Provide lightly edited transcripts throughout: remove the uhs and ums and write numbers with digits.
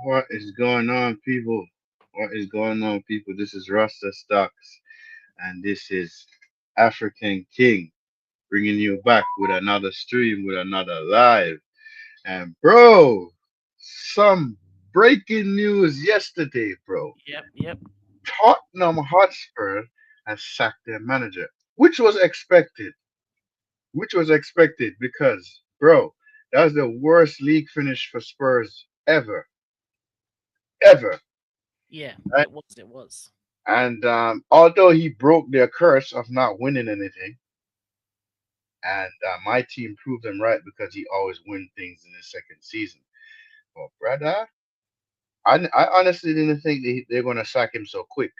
What is going on, people? What is going on, people? This is Rasta Stocks, and this is African King bringing you back with another stream, with another live. And, bro, some breaking news yesterday, bro. Yep, yep. Tottenham Hotspur has sacked their manager, which was expected. Because, bro, that was the worst league finish for Spurs ever. Yeah, Right? it was, it was. And although he broke their curse of not winning anything, and my team proved him right because he always wins things in his second season. But brother, I honestly didn't think they're gonna sack him so quick.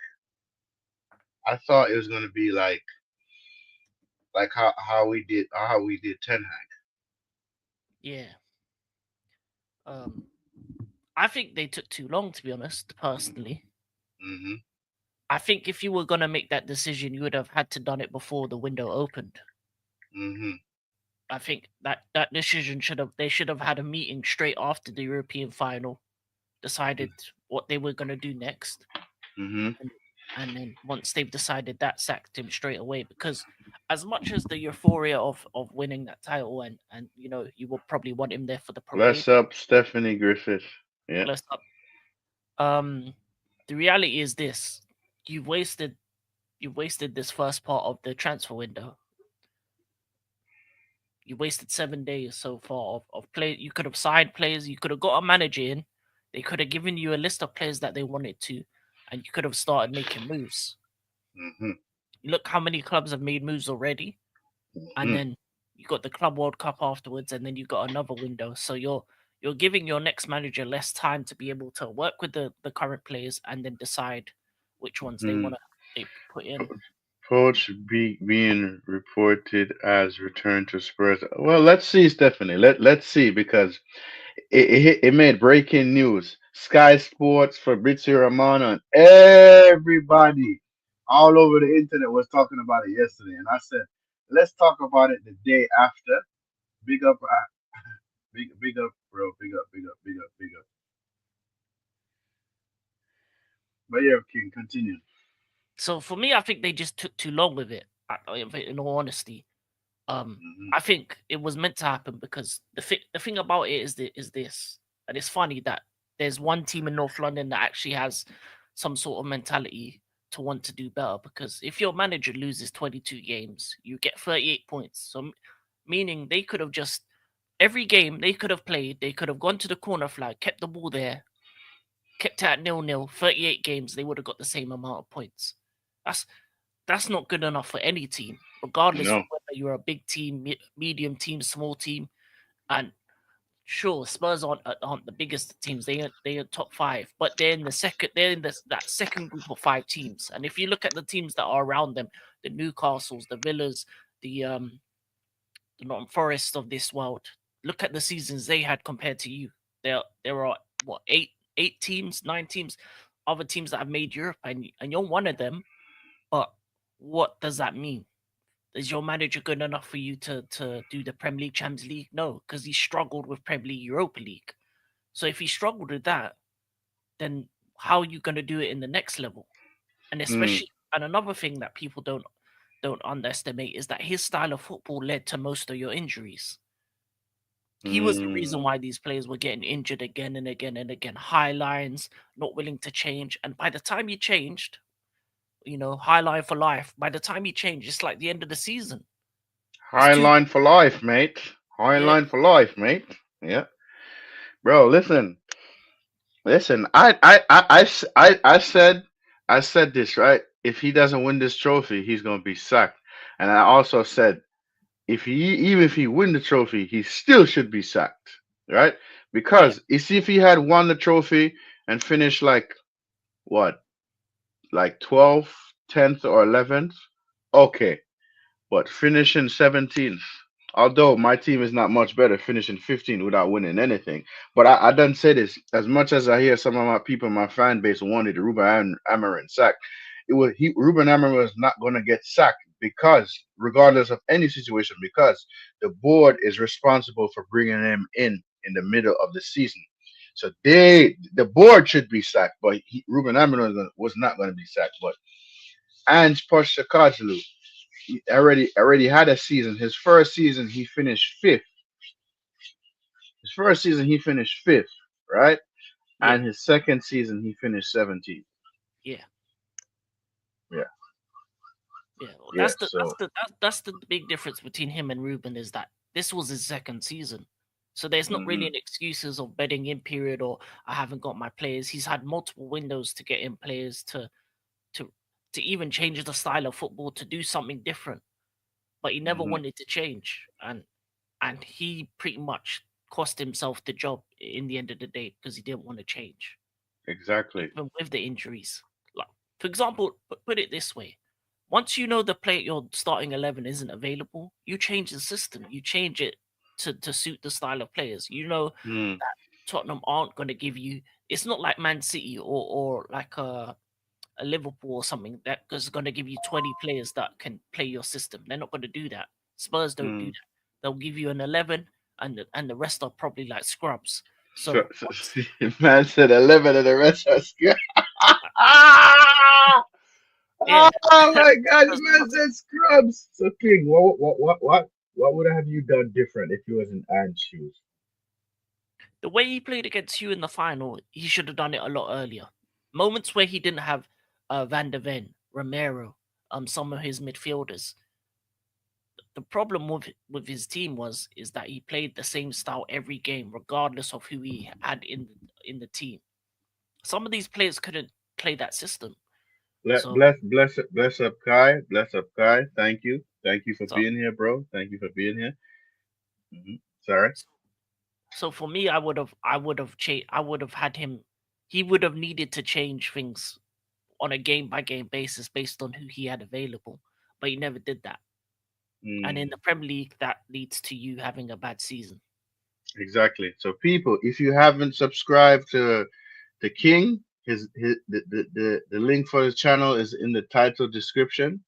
I thought it was gonna be like how we did Ten Hag. Yeah. Um, I think they took too long, to be honest, personally. Hmm. I think if you were gonna make that decision, you would have had to done it before the window opened. Hmm. I think that decision they should have had a meeting straight after the European final, decided what they were gonna do next, Hmm. and and then once they've decided that, sacked him straight away. Because as much as the euphoria of winning that title, and you will probably want him there for the Bless parade. up, Stephanie Griffith. Yeah. Bless up. Um, the reality is this: you've wasted you've wasted this first part of the transfer window. You wasted 7 days so far of play. You could have signed players. You could have got a manager in. They could have given you a list of players that they wanted to, and you could have started making moves. Hmm. Look how many clubs have made moves already, and Hmm. then you got the Club World Cup afterwards, and then you got another window. So you're giving your next manager less time to be able to work with the current players and then decide which ones they Hmm. want to they put in. Coach being reported as return to Spurs. Well, let's see, Stephanie. Let's see because it made breaking news. Sky Sports, Fabrizio Romano, and everybody all over the internet was talking about it yesterday. And I said, let's talk about it the day after. Big up, big up, bro. Big up, big up, big up, big up. But yeah, King, continue. So for me, I think they just took too long with it. In all honesty, Hmm. I think it was meant to happen because the thing about it is this, and it's funny that there's one team in North London that actually has some sort of mentality to want to do better. Because if your manager loses 22 games, you get 38 points. So meaning they could have just every game they could have played, they could have gone to the corner flag, kept the ball there, kept it at 0-0, 38 games, they would have got the same amount of points. That's that's not good enough for any team, regardless of No. whether you're a big team, medium team, small team. And sure, Spurs aren't the biggest teams; they are top five, but they're in the second. They're in that second group of five teams. And if you look at the teams that are around them, the Newcastles, the Villas, the Nottingham Forest of this world, look at the seasons they had compared to you. There are what eight teams, nine teams, other teams that have made Europe, and you're one of them. But what does that mean? Is your manager good enough for you to do the Premier League, Champions League? No, because he struggled with Premier League, Europa League. So if he struggled with that, then how are you going to do it in the next level? And Mm, especially, and another thing that people don't underestimate is that his style of football led to most of your injuries. He was the reason mm. why these players were getting injured again and again and again. High lines, not willing to change, and by the time he changed, high line for life. By the time he changed, it's like the end of the season. It's High too line for life, mate. High yeah. line for life, mate. Yeah, bro. Listen. I said this right. If he doesn't win this trophy, he's gonna be sacked. And I also said even if he win the trophy, he still should be sacked, right? Yeah, Because you see, if he had won the trophy and finished like what, like 12th, 10th, or 11th, okay. But finishing 17th, although my team is not much better, finishing 15th without winning anything. But I done say this, as much as I hear some of my people, my fan base wanted Ruben Amarin sacked. Ruben Amarin was not going to get sacked because, regardless of any situation, because the board is responsible for bringing him in the middle of the season. So the board should be sacked, but Ruben Amorim was not going to be sacked. But Ange Postecoglou, he already had a season. His first season, he finished fifth. His first season, he finished fifth, right? Yeah, And his second season, he finished 17th. yeah, Yeah, yeah. Well, yeah. So, that's the big difference between him and Ruben is that this was his second season. So there's not really hmm, an excuses of bedding in period or I haven't got my players. He's had multiple windows to get in players to to even change the style of football to do something different, but he never hmm, wanted to change, and he pretty much cost himself the job in the end of the day because he didn't want to change, exactly. even with the injuries. Like, for example, put it this way: once you know the player your starting 11 isn't available, you change the system. You change it to suit the style of players. You know Hmm, that Tottenham aren't going to give you. It's not like Man City or like a Liverpool or something that is going to give you 20 players that can play your system. They're not going to do that. Spurs don't do hmm. that. They'll give you an 11 and the rest are probably like scrubs. So, So so once see, man said 11 and the rest are scared. uh, Oh yeah, my God, the because man said scrubs. So King, what would have you done different if you was in Ange's shoes? the way he played against you in the final, he should have done it a lot earlier. Moments where he didn't have Van der Ven, Romero, some of his midfielders. The problem with his team was is that he played the same style every game, regardless of who he had in the team. Some of these players couldn't play that system. So Bless up Kai, bless up Kai. Thank you for so being here, bro. Thank you for being here. Sorry. so for me, I would have had him. He would have needed to change things on a game by game basis based on who he had available, but he never did that. And in Mm, the Premier League, that leads to you having a bad season. exactly. So people, if you haven't subscribed to the King, his the link for his channel is in the title description.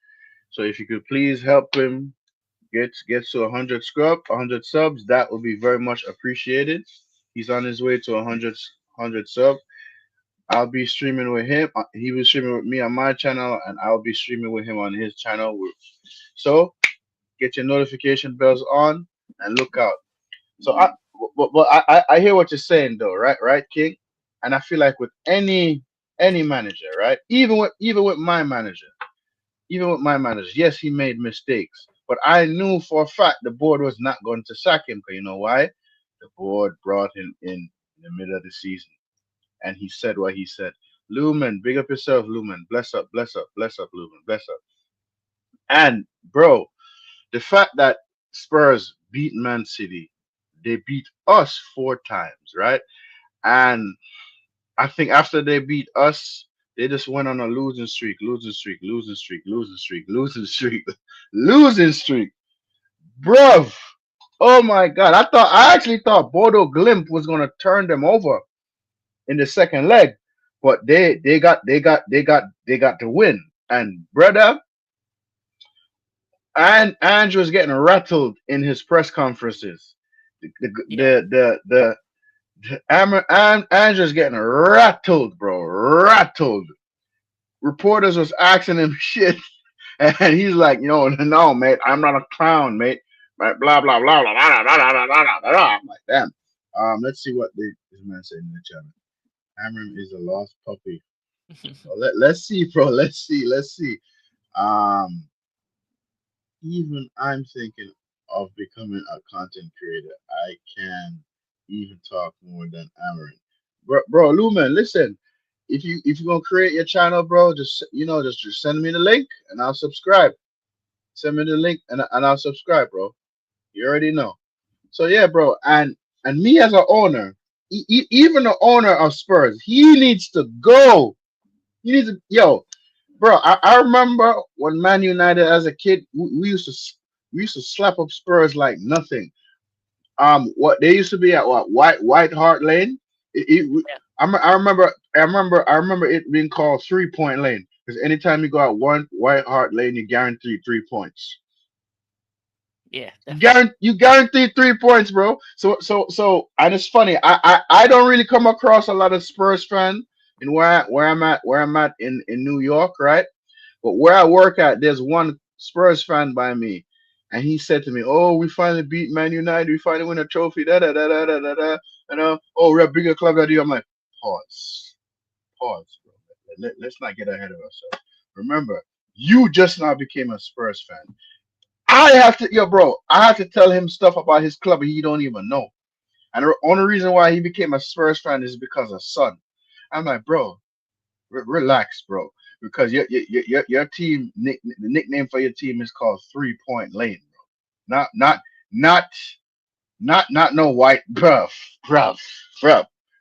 So if you could please help him get to 100 subs, that would be very much appreciated. He's on his way to 100 subs. I'll be streaming with him. He was streaming with me on my channel, and I'll be streaming with him on his channel. So get your notification bells on and look out. So I hear what you're saying though, right, King? And I feel like with any manager, right? Even with my manager, yes, he made mistakes, but I knew for a fact the board was not going to sack him. Cause you know why? The board brought him in the middle of the season, and he said what he said. Lumen, big up yourself, Lumen. Bless up, bless up, bless up, Lumen, bless up. And bro, the fact that Spurs beat Man City, they beat us 4 times, right? And I think after they beat us, they just went on a losing streak, losing streak, losing streak, losing streak, losing streak, losing streak. Bruv. Oh my god. I actually thought Bodo Glimp was gonna turn them over in the second leg. But they got the win. And brother, and Andrew was getting rattled in his press conferences. The the Yeah, Andrew's getting rattled, bro. Rattled. Reporters was asking him shit, and he's like, no, mate, I'm not a clown, mate. Right, blah blah blah blah blah blah blah blah blah blah. I'm like, damn. Let's see what this man said in the channel. Amram is a lost puppy. So let's see, bro. Let's see. Um, even I'm thinking of becoming a content creator. I can even talk more than Amarin. Bro, Lumen, listen. If you're gonna create your channel, bro, just send me the link and I'll subscribe. Send me the link and I'll subscribe, bro. You already know. So yeah, bro, and me as an owner, even the owner of Spurs, he needs to go. He needs to, bro. I remember when Man United as a kid, we used to slap up Spurs like nothing. What they used to be at what White Hart Lane. yeah, I remember it being called 3 point lane because anytime you go out one White Hart Lane, you guarantee 3 points. Yeah, definitely. You guarantee 3 points, bro. And it's funny. I don't really come across a lot of Spurs fan in where I'm at in New York, right? But where I work at, there's one Spurs fan by me, and he said to me, "Oh, we finally beat Man United. We finally win a trophy. Da da da da da da da. Oh, we're a bigger club than you." I'm like, pause, pause, bro. Let's not get ahead of ourselves. Remember, you just now became a Spurs fan. I have to, yo, bro. I have to tell him stuff about his club he don't even know. And the only reason why he became a Spurs fan is because of Son. I'm like, bro, relax, bro, because your team the nickname for your team is called 3 Point Lane, bro. Not not no white, bruv.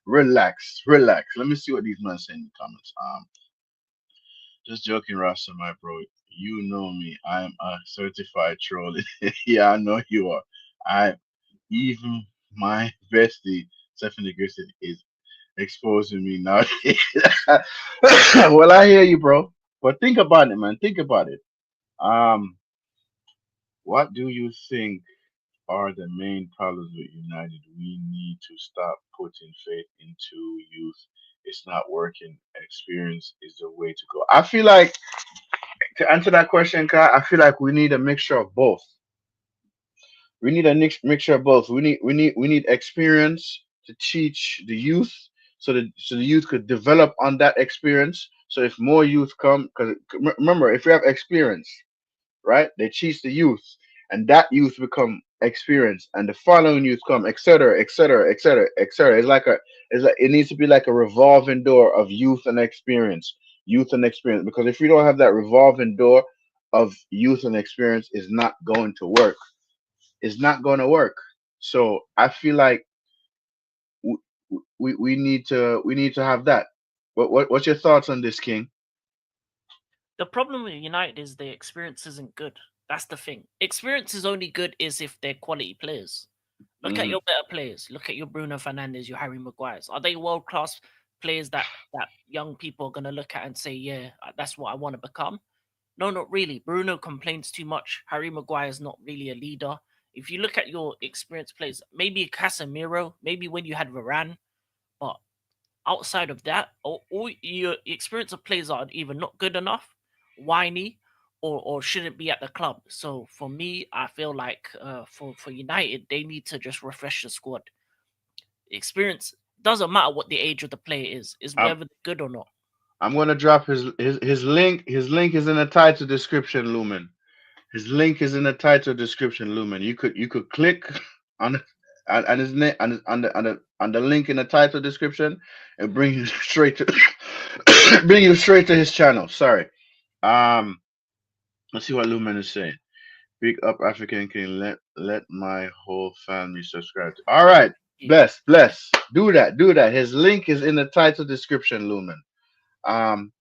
Relax. Let me see what these men say in the comments. Just joking, Rasta, my bro. You know me. I'm a certified troll. Yeah, I know you are. I even my bestie Stephanie Griffith is exposing me now. Well, I hear you, bro. But think about it, man. Think about it. Um, what do you think are the main problems with United? We need to stop putting faith into youth. It's not working. Experience is the way to go. I feel like to answer that question, Kai, I feel like we need a mixture of both. We need a mixture of both. We need experience to teach the youth, so the youth could develop on that experience. So if more youth come, because remember, if we have experience, right, they teach the youth, and that youth become experience, and the following youth come, etc., etc., etc., etc. It's like it needs to be like a revolving door of youth and experience. Because if we don't have that revolving door of youth and experience, is not going to work. It's not going to work. So I feel like w- we need to have that. What's your thoughts on this, King? The problem with United is their experience isn't good. That's the thing. Experience is only good is if they're quality players. Look at Hmm. your better players. Look at your Bruno Fernandes, your Harry Maguires. Are they world class players that young people are gonna look at and say, yeah, that's what I want to become? No, not really. Bruno complains too much. Harry Maguire's not really a leader. If you look at your experienced players, maybe Casemiro, maybe when you had Varane, but outside of that, all your experience of players are either not good enough, whiny, or shouldn't be at the club. So for me, I feel like for United, they need to just refresh the squad. Experience doesn't matter what the age of the player is I'm whether they're good or not. I'm gonna drop his link. His link is in the title description, Lumen. His link is in the title description, Lumen. You could click on on his name on the link in the title description and bring you straight to bring you straight to his channel. Sorry. Um, let's see what Lumen is saying. Big up African King. Let my whole family subscribe. All right. Yeah. Bless. Do that. His link is in the title description, Lumen. Um,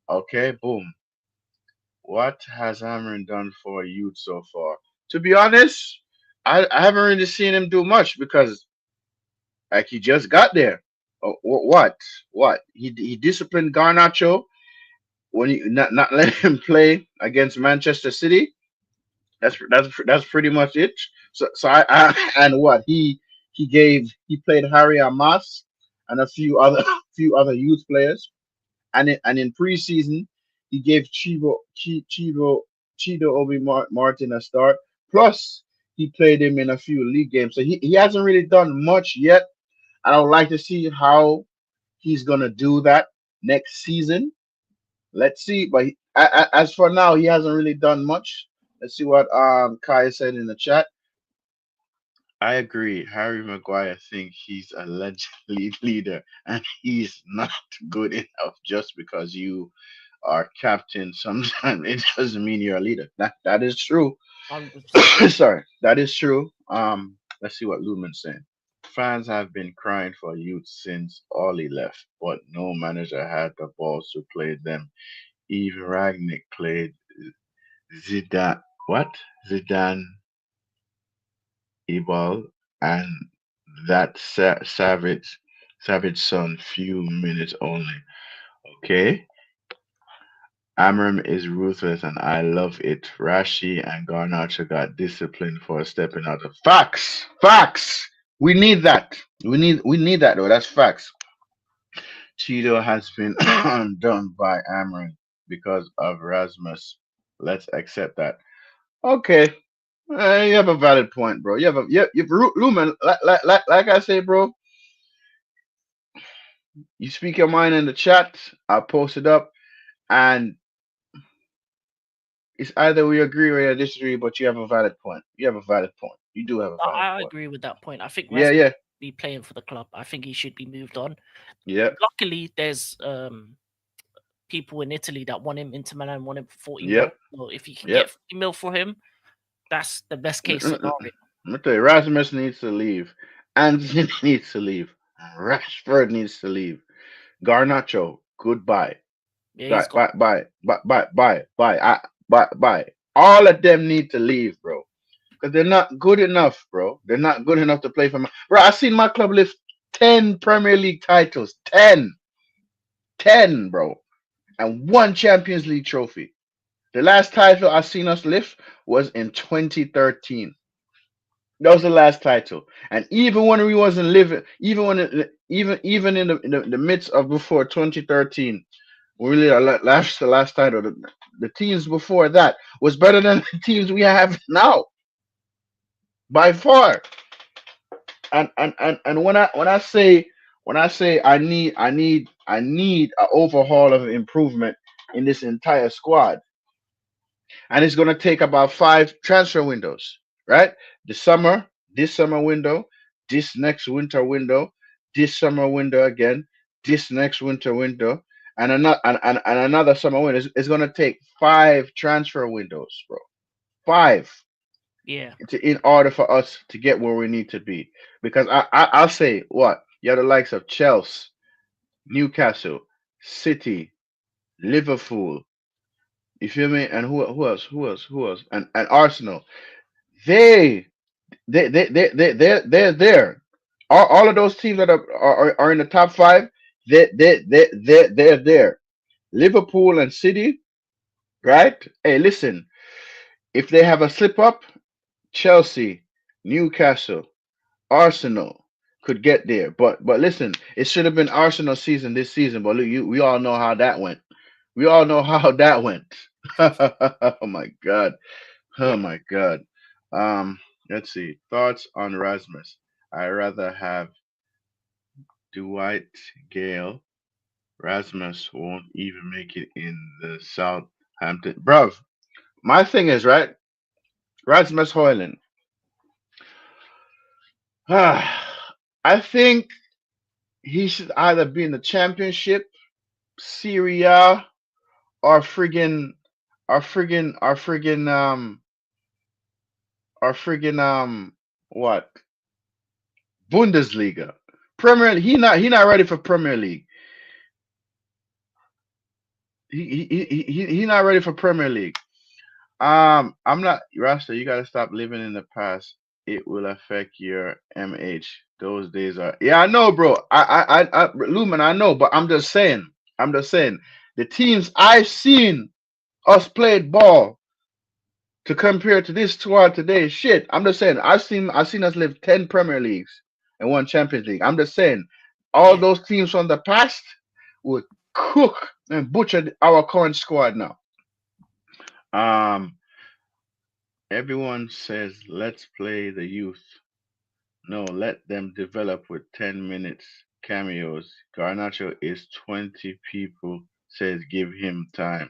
okay, boom. What has Amarin done for youth so far? To be honest, I haven't really seen him do much because like he just got there. Oh, what? He disciplined Garnacho when he not let him play against Manchester City. That's pretty much it. So and what he played Harry Amas and a few other few other youth players. And in preseason, he gave Chido Obi Martin a start. Plus, he played him in a few league games. So he hasn't really done much yet. I would like to see how he's gonna do that next season. Let's see. But as for now, he hasn't really done much. Let's see what Kai said in the chat. I agree. Harry Maguire think he's a legend leader, and he's not good enough just because you are captain. Sometimes it doesn't mean you're a leader. That is true. 100%. Sorry, that is true. Let's see what Lumen's saying. Fans have been crying for youth since Ollie left, but no manager had the balls to play them. Even Ragnick played Zidane. What? Zidane Ebal and that savage son few minutes only. Okay. Amram is ruthless and I love it. Rashi and Garnacho got disciplined for stepping out of facts. Facts. We need that. We need that though. That's facts. Cheeto has been undone by Amram because of Rasmus. Let's accept that. Okay. You have a valid point, bro. Lumen, like I say, bro, you speak your mind in the chat. I'll post it up, and it's either we agree or you disagree, but you have a valid point. You have a valid point. You do have a valid I point. agree with that point. I think Yeah, Rasmus yeah, should be playing for the club. I think he should be moved on. yep, Luckily, there's people in Italy that want him. Inter Milan want him for 40 yep, mil. So if you can yep. get 40 mil for him, that's the best case Let scenario. me tell you, Rasmus needs to leave. Anthony needs to leave. Rashford needs to leave. Garnacho, goodbye. Yeah, he's Bye, got. bye, bye, bye, bye, bye, bye, bye, bye. All of them need to leave, bro. Because they're not good enough, bro. They're not good enough to play for my. Bro, I seen my club lift 10 Premier League titles. 10. 10, bro. And one Champions League trophy. The last title I seen us lift was in 2013. That was the last title. And even when we wasn't living, even when even in the midst of before 2013, really the last title, the teams before that was better than the teams we have now by far. And when I say I need an overhaul of improvement in this entire squad, and it's gonna take about 5 transfer windows, right? The summer, this summer window, this next winter window, this summer window again, this next winter window, and another summer window. It's gonna take 5 transfer windows, bro. Five Yeah, in order for us to get where we need to be. Because I'll say what you have the likes of Chelsea, Newcastle, City, Liverpool. You feel me? And who else? And Arsenal. They they're there. All of those teams that are in the top five, they're there. Liverpool and City, right? Hey, listen, if they have a slip up, Chelsea, Newcastle, Arsenal could get there. But listen, it should have been Arsenal season this season. But look, we all know how that went. We all know how that went. Oh my god. Oh yeah, my god. Um, let's see. Thoughts on Rasmus. I rather have Dwight Gale. Rasmus won't even make it in the Southampton. Bruv, my thing is right. Rasmus Hoyland. I think he should either be in the championship, Syria, or friggin' or friggin' what? Bundesliga. Premier he not ready for Premier League. He not ready for Premier League. I'm not Rasta. You gotta stop living in the past. It will affect your MH. Those days are. Yeah, I know, bro. Lumen, I know, but I'm just saying. I'm just saying. The teams I've seen us played ball to compare to this squad today. Shit, I'm just saying. I've seen us live 10 Premier Leagues and 1 Champions League. I'm just saying. All yeah. those teams from the past would cook and butcher our current squad now. Um, Everyone says let's play the youth. No, let them develop with 10 minutes cameos. Garnacho is 20 people says give him time.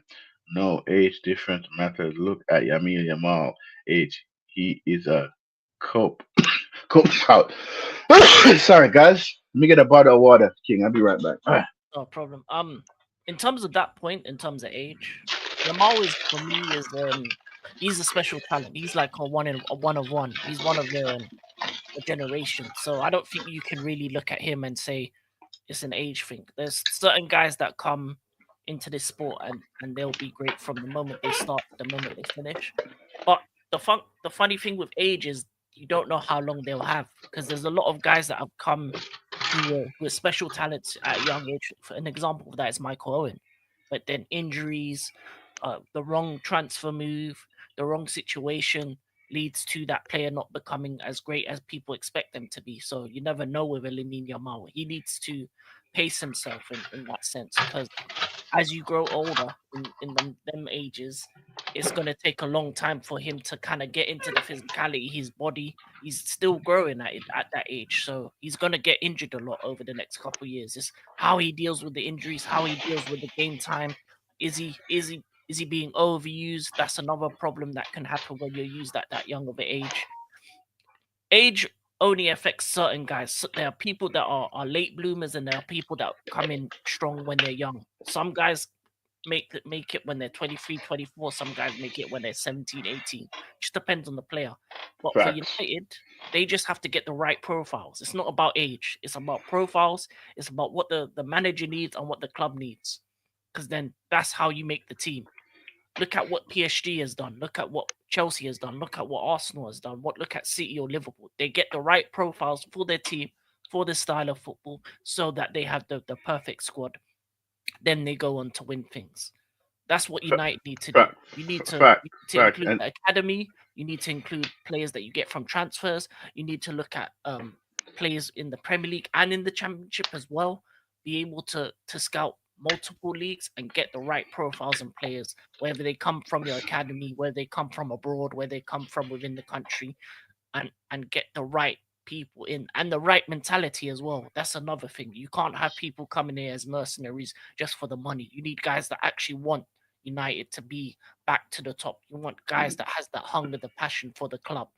No, age different matters. Look at Yamil Yamal. Age. He is a cope. Cope out. Sorry guys. Let me get a bottle of water, King. I'll be right back. No problem. In terms of that point, in terms of age, Yamal is for me is he's a special talent. He's like a one of one. He's one of the generation. So I don't think you can really look at him and say it's an age thing. There's certain guys that come into this sport and they'll be great from the moment they start to the moment they finish. But the funny thing with age is you don't know how long they'll have because there's a lot of guys that have come who were special talents at a young age. For an example of that is Michael Owen. but then injuries, the wrong transfer move, the wrong situation leads to that player not becoming as great as people expect them to be. So you never know with a Lamine Yamal. He needs to pace himself in that sense because as you grow older in them ages, it's gonna take a long time for him to kind of get into the physicality. His body, he's still growing at it at that age, so he's gonna get injured a lot over the next couple of years. Just how he deals with the injuries, how he deals with the game time. Is he being overused? That's another problem that can happen when you're used at that young of an age. Age only affects certain guys. There are people that are late bloomers, and there are people that come in strong when they're young. Some guys make it when they're 23, 24. Some guys make it when they're 17, 18. Just depends on the player. But for Facts. United, they just have to get the right profiles. It's not about age. It's about profiles. It's about what the manager needs and what the club needs. Because then that's how you make the team. Look at what PSG has done. Look at what Chelsea has done. Look at what Arsenal has done. Look at City or Liverpool. They get the right profiles for their team, for the style of football, so that they have the perfect squad. Then they go on to win things. That's what Fa- United need to do. Fact. You need to Fact. include And the academy. You need to include players that you get from transfers. You need to look at players in the Premier League and in the Championship as well. Be able to scout multiple leagues and get the right profiles and players, whether they come from your academy, whether they come from abroad, where they come from within the country, and get the right people in and the right mentality as well. That's another thing. You can't have people coming here as mercenaries just for the money. You need guys that actually want United to be back to the top. You want guys that has that hunger, the passion for the club.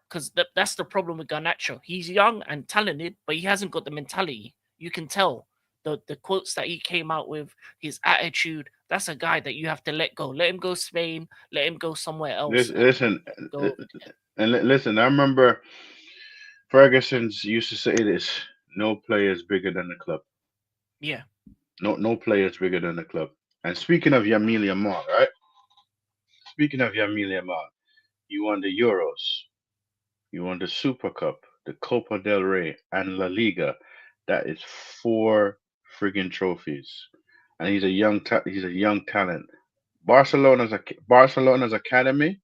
Because that's the problem with Garnacho. He's young and talented, but he hasn't got the mentality. You can tell the quotes that he came out with, his attitude. That's a guy that you have to let go. Let him go Spain. Let him go somewhere else and listen, go. listen. I remember Ferguson's used to say this: "No player is bigger than the club. Yeah, No player is bigger than the club." And speaking of Yamil Yamal, right? Speaking of Yamil Yamal, you won the Euros, you won the Super Cup, the Copa del Rey, and La Liga. That is four friggin' trophies, and he's a young talent. Barcelona's academy.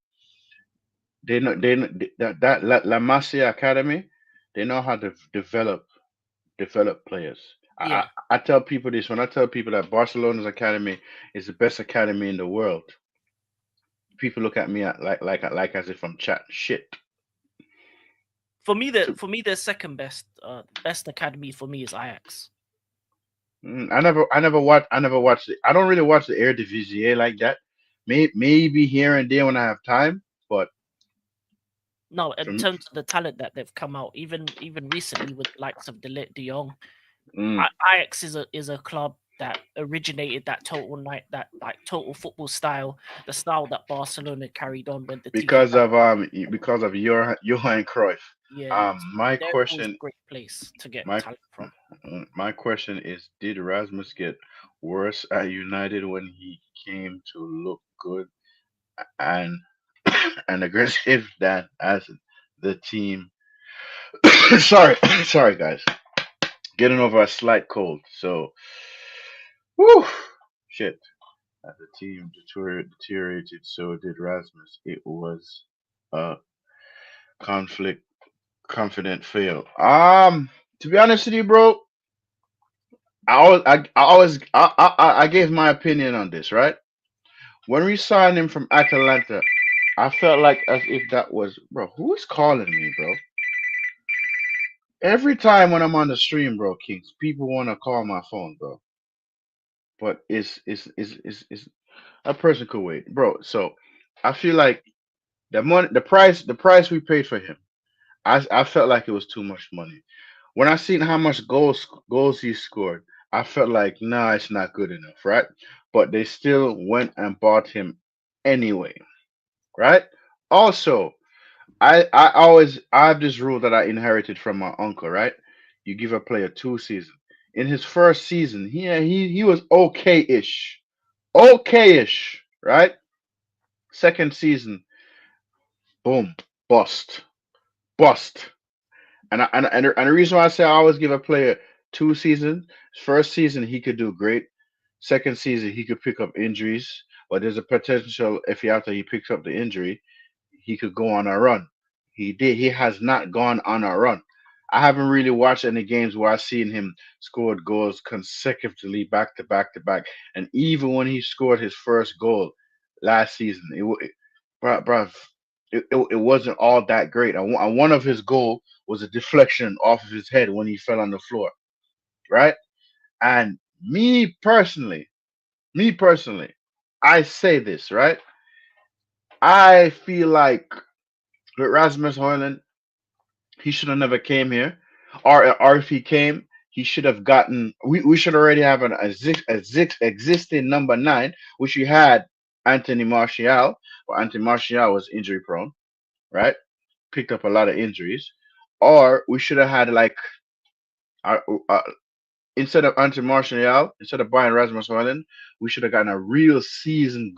That La Masia Academy. They know how to develop players. yeah. I tell people this when I tell people that Barcelona's academy is the best academy in the world. People look at me like as if I'm chatting shit. So, For me, the second best, best academy for me is Ajax. I never watched it. I don't really watch the Eredivisie like that. Maybe here and there when I have time, but No, in from terms of the talent that they've come out, even recently with the likes of De Jong, mm, Ajax is a club that originated that total night that like total football style, the style that Barcelona carried on when the Tiki Taka. because of your Johan Cruyff. Yeah, so My they're always a question great place to get my talent from. my question is: did Rasmus get worse at United when he came to look good and and aggressive than as the team? sorry, sorry guys, getting over a slight cold. So, whew, shit. As the team deteriorated, so did Rasmus. It was a conflict, confident fail. To be honest with you, bro, I gave my opinion on this, right? When we signed him from Atalanta, I felt like as if that was, bro. Who is calling me, bro? Every time when I'm on the stream, bro, Kings, people want to call my phone, bro. But it's a person could wait, bro. So I feel like the price we paid for him, I felt like it was too much money. When I seen how much goals he scored, I felt like nah, it's not good enough, right? But they still went and bought him anyway, right? Also, I have this rule that I inherited from my uncle, right? You give a player 2 seasons. In his first season, he was okay-ish, okay-ish, right? Second season, boom, bust, bust. And the reason why I say I always give a player 2 seasons, first season he could do great. Second season, he could pick up injuries, but there's a potential if after he picks up the injury, he could go on a run. He did. He has not gone on a run. I haven't really watched any games where I've seen him scored goals consecutively back to back to back. And even when he scored his first goal last season, bruv, it wasn't all that great. And one of his goal was a deflection off of his head when he fell on the floor, right? And me personally, I say this, right? I feel like with Rasmus Hoyland, he should have never came here, or if he came, he should have gotten. We should already have existing number nine, which we had Anthony Martial, but Anthony Martial was injury prone, right? Picked up a lot of injuries, or we should have had like uh, uh, instead of Anthony Martial, instead of buying Rasmus Hoyland, we should have gotten a real seasoned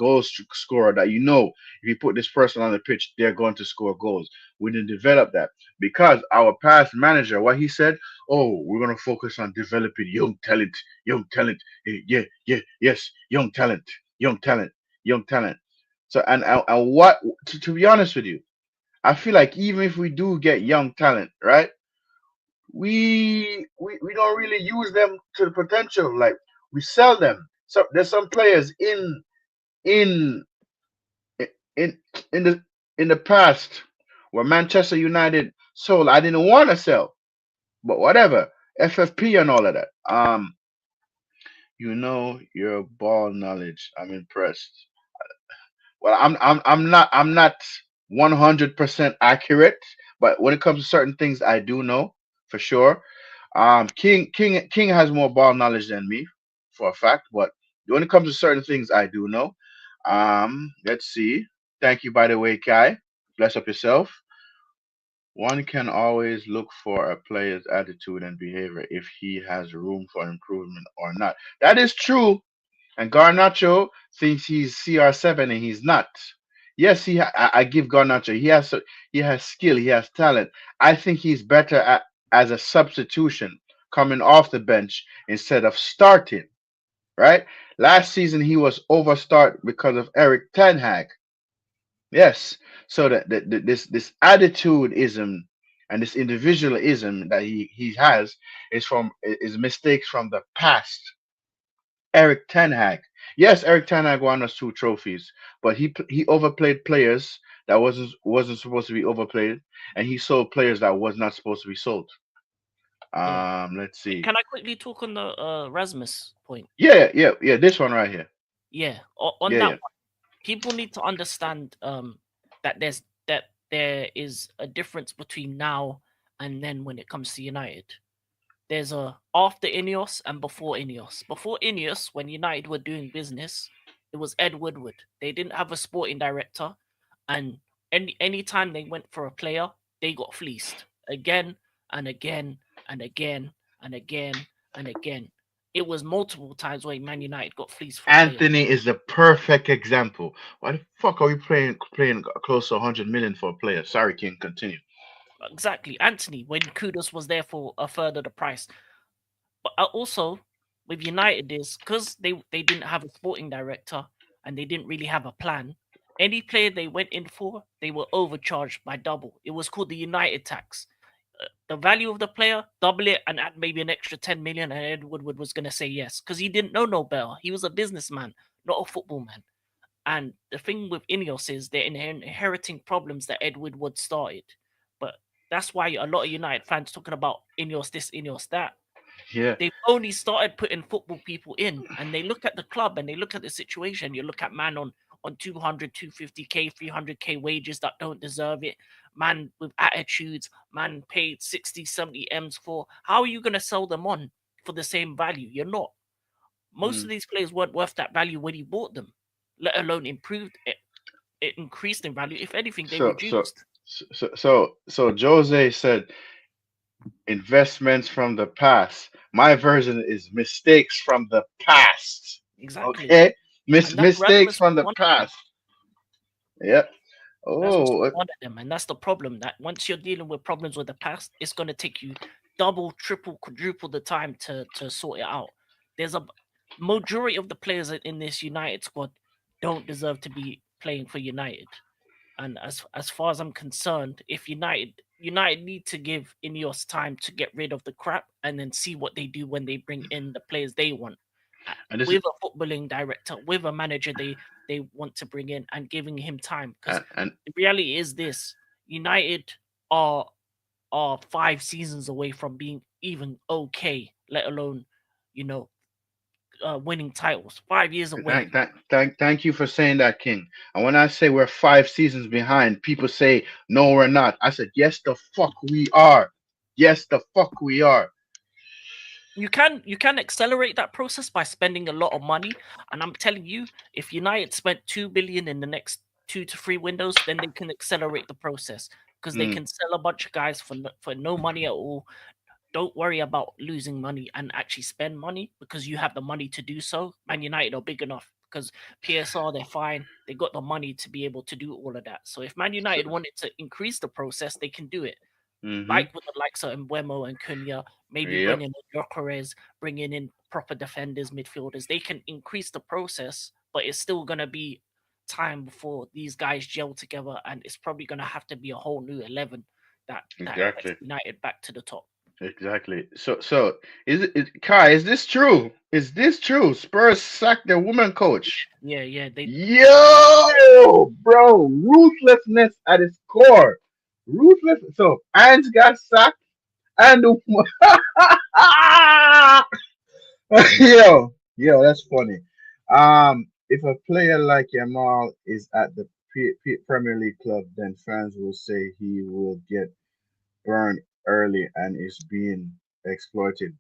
scorer that if you put this person on the pitch, they're going to score goals. We didn't develop that because our past manager, what he said, oh, we're going to focus on developing young talent, yes, young talent, young talent. So and what to be honest with you, I feel like even if we do get young talent, right? We don't really use them to the potential. Like we sell them. So there's some players in in in the past where Manchester United sold. I didn't want to sell, but whatever. FFP and all of that. Your ball knowledge. I'm impressed. Well, I'm not 100% accurate, but when it comes to certain things, I do know for sure. King has more ball knowledge than me for a fact, but when it comes to certain things, I do know. Let's see. Thank you, by the way, Kai. Bless up yourself. One can always look for a player's attitude and behavior if he has room for improvement or not. That is true. And Garnacho thinks he's CR7 and he's not. Yes, I give Garnacho. He has skill. He has talent. I think he's better as a substitution coming off the bench instead of starting. Right? Last season he was overstart because of Eric Ten Hag. Yes. So this attitudeism and this individualism that he has is mistakes from the past. Eric Ten Hag. Yes, Eric Ten Hag won us two trophies, but he overplayed players that wasn't supposed to be overplayed, and he sold players that was not supposed to be sold. Yeah. Let's see. Can I quickly talk on the Rasmus point? Yeah. This one right here. Yeah. On Yeah, that yeah. one, people need to understand that there is a difference between now and then when it comes to United. There's a after Ineos and before Ineos. Before Ineos, when United were doing business, it was Ed Woodward. They didn't have a sporting director, and any time they went for a player, they got fleeced again and again and again and again and again. It was multiple times where Man United got fleeced for players. Anthony is the perfect example. Why the fuck are we playing close to 100 million for a player? Sorry, King. Continue. Exactly, Anthony, when Kudos was there for a third of the price. But also with United is because they didn't have a sporting director and they didn't really have a plan. Any player they went in for, they were overcharged by double. It was called the United tax. The value of the player, double it and add maybe an extra 10 million, and Ed Woodward was going to say yes because he didn't know no better. He was a businessman, not a football man. And the thing with Ineos is they're inheriting problems that Ed Woodward started. But that's why a lot of United fans talking about Ineos this, Ineos that. Yeah. They've only started putting football people in, and they look at the club and they look at the situation. You look at man on 200, 250K, 300K wages that don't deserve it, man with attitudes, man paid 60, 70 M's for. How are you going to sell them on for the same value? You're not. Most Mm. of these players weren't worth that value when you bought them, let alone improved it. It increased in value. If anything, they So so reduced. so Jose said investments from the past. My version is mistakes from the past. Exactly. Okay, And that mistakes Rasmus from was the one of them. past. Yep. Rasmus was Oh, one of them. And that's the problem. That once you're dealing with problems with the past, it's gonna take you double, triple, quadruple the time to sort it out. There's a majority of the players in this United squad don't deserve to be playing for United. And as far as I'm concerned, if United need to give Ineos time to get rid of the crap and then see what they do when they bring in the players they want. And this is With a footballing director, with a manager they want to bring in and giving him time. Because and the reality is this: United are are 5 seasons away from being even okay, let alone, you know, winning titles. 5 years away. thank you for saying that, King. And when I say we're 5 seasons behind, people say no, we're not. I said yes, the fuck we are. Yes, the fuck we are. You can accelerate that process by spending a lot of money, and I'm telling you, if United spent 2 billion in the next 2 to 3 windows, then they can accelerate the process because they Mm, can sell a bunch of guys for no money at all. Don't worry about losing money and actually spend money because you have the money to do so. Man United are big enough because PSR, they're fine. They got the money to be able to do all of that. So if Man so, United wanted to increase the process, they can do it. mm-hmm. Like with the likes of Mbeumo and Cunha, maybe Yep. bringing in Gyökeres, bringing in proper defenders, midfielders. They can increase the process, but it's still going to be time before these guys gel together, and it's probably going to have to be a whole new 11 that gets Exactly. United back to the top. Exactly. So Kai, is this true? Is this true? Spurs sacked their woman coach. Yeah, they Yo, bro, ruthlessness at its core. Ruthless. So Ants got sacked, and the yo, that's funny. If a player like Yamal is at the Premier League club, then fans will say he will get burned early and is being exploited.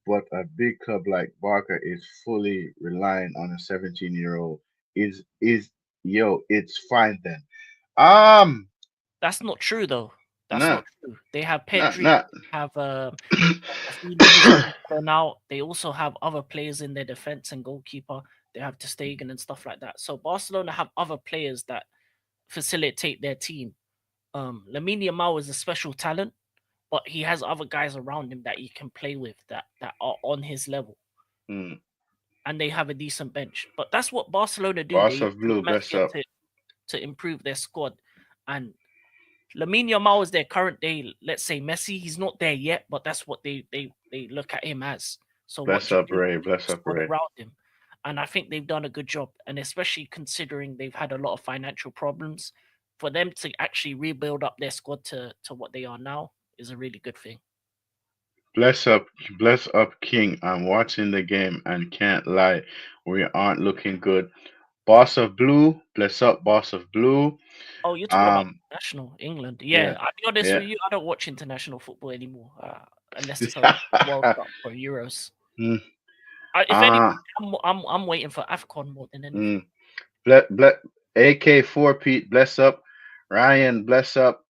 But a big club like Barca is fully relying on a 17-year-old. Is yo, it's fine then. Um, That's not true though. That's nah, not true. They have nah, Pedri, nah. have Rafinha who's gone out. They also have other players in their defense and goalkeeper. They have Ter Stegen and stuff like that. So Barcelona have other players that facilitate their team. Lamine Yamal is a special talent, but he has other guys around him that he can play with that are on his level, Mm, and they have a decent bench. But that's what Barcelona do. They Boss use of Blue, the bless manager up. to improve their squad, and Lamine Yamal is their current day, let's say Messi. He's not there yet, but that's what they look at him as. So what Bless do you up, do? Ray. You build Bless a up, squad Ray. around him, and I think they've done a good job. And especially considering they've had a lot of financial problems, for them to actually rebuild up their squad to what they are now is a really good thing. Bless up, bless up, King. I'm watching the game and can't lie, we aren't looking good. Boss of Blue, bless up, Boss of Blue. Oh, you're talking about Um, national England? yeah, Yeah, I'll be honest yeah. with you. I don't watch international football anymore, unless it's a World Cup or Euros. Mm, If anything, uh, I'm waiting for Afcon more than anything. mm. Bless, AK4 Pete, bless up. Ryan, bless up.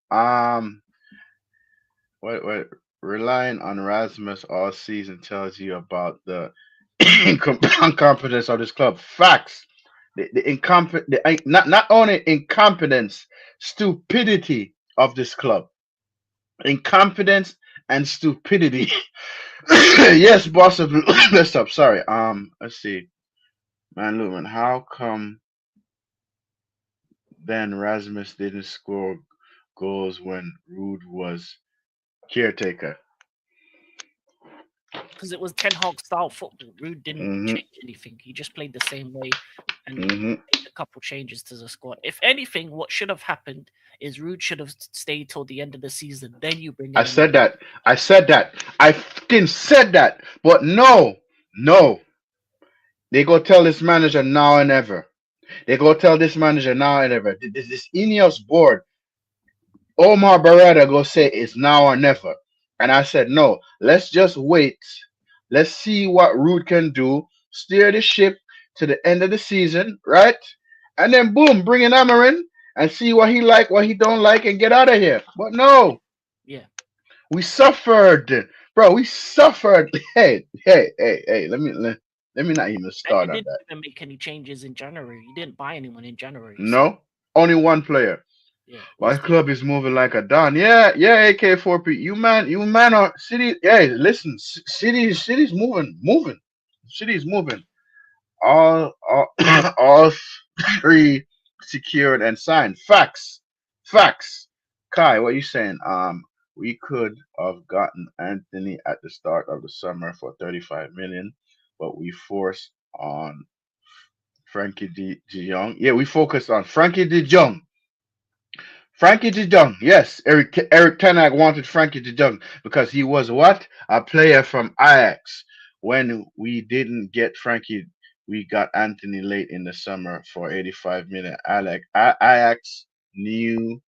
What relying on Rasmus all season tells you about the incompetence of this club. Facts. Not only incompetence, stupidity of this club. Incompetence and stupidity. Yes, boss of bless up. Sorry. Let's see. Man, Lumen, how come then Rasmus didn't score goals when Rude was caretaker? Because it was Ten Hag style football. Rude didn't Hmm. change anything. He just played the same way and Hmm. made a couple changes to the squad. If anything, what should have happened is Rude should have stayed till the end of the season. Then you bring I in a new said that. I said that. I fucking said that. But no, no. They go tell this manager now and ever. They go tell this manager now and ever. This Ineos board, Omar Beretta go say it's now or never. And I said, no, let's just wait. Let's see what Rude can do. Steer the ship to the end of the season, right? And then boom, bring in Amarin and see what he like, what he don't like, and get out of here. But no, yeah. we suffered, bro. We suffered. Hey. Let me not even And you start on didn't that. even make any changes in January. You didn't buy anyone in January. So No, only one player. yeah, My who's the club is moving like a don. Yeah. AK4P. You man are City. Hey, listen, City's moving. City's moving. all all three secured and signed. Facts, facts. Kai, what you saying? We could have gotten Anthony at the start of the summer for 35 million, but we forced on De Jong. Yeah, we focused on Frankie De Jong. Frankie De Jong. Yes, Eric Tenak wanted Frankie De Jong because he was what? A player from Ajax. When we didn't get Frankie, we got Anthony late in the summer for 85 million. Ajax knew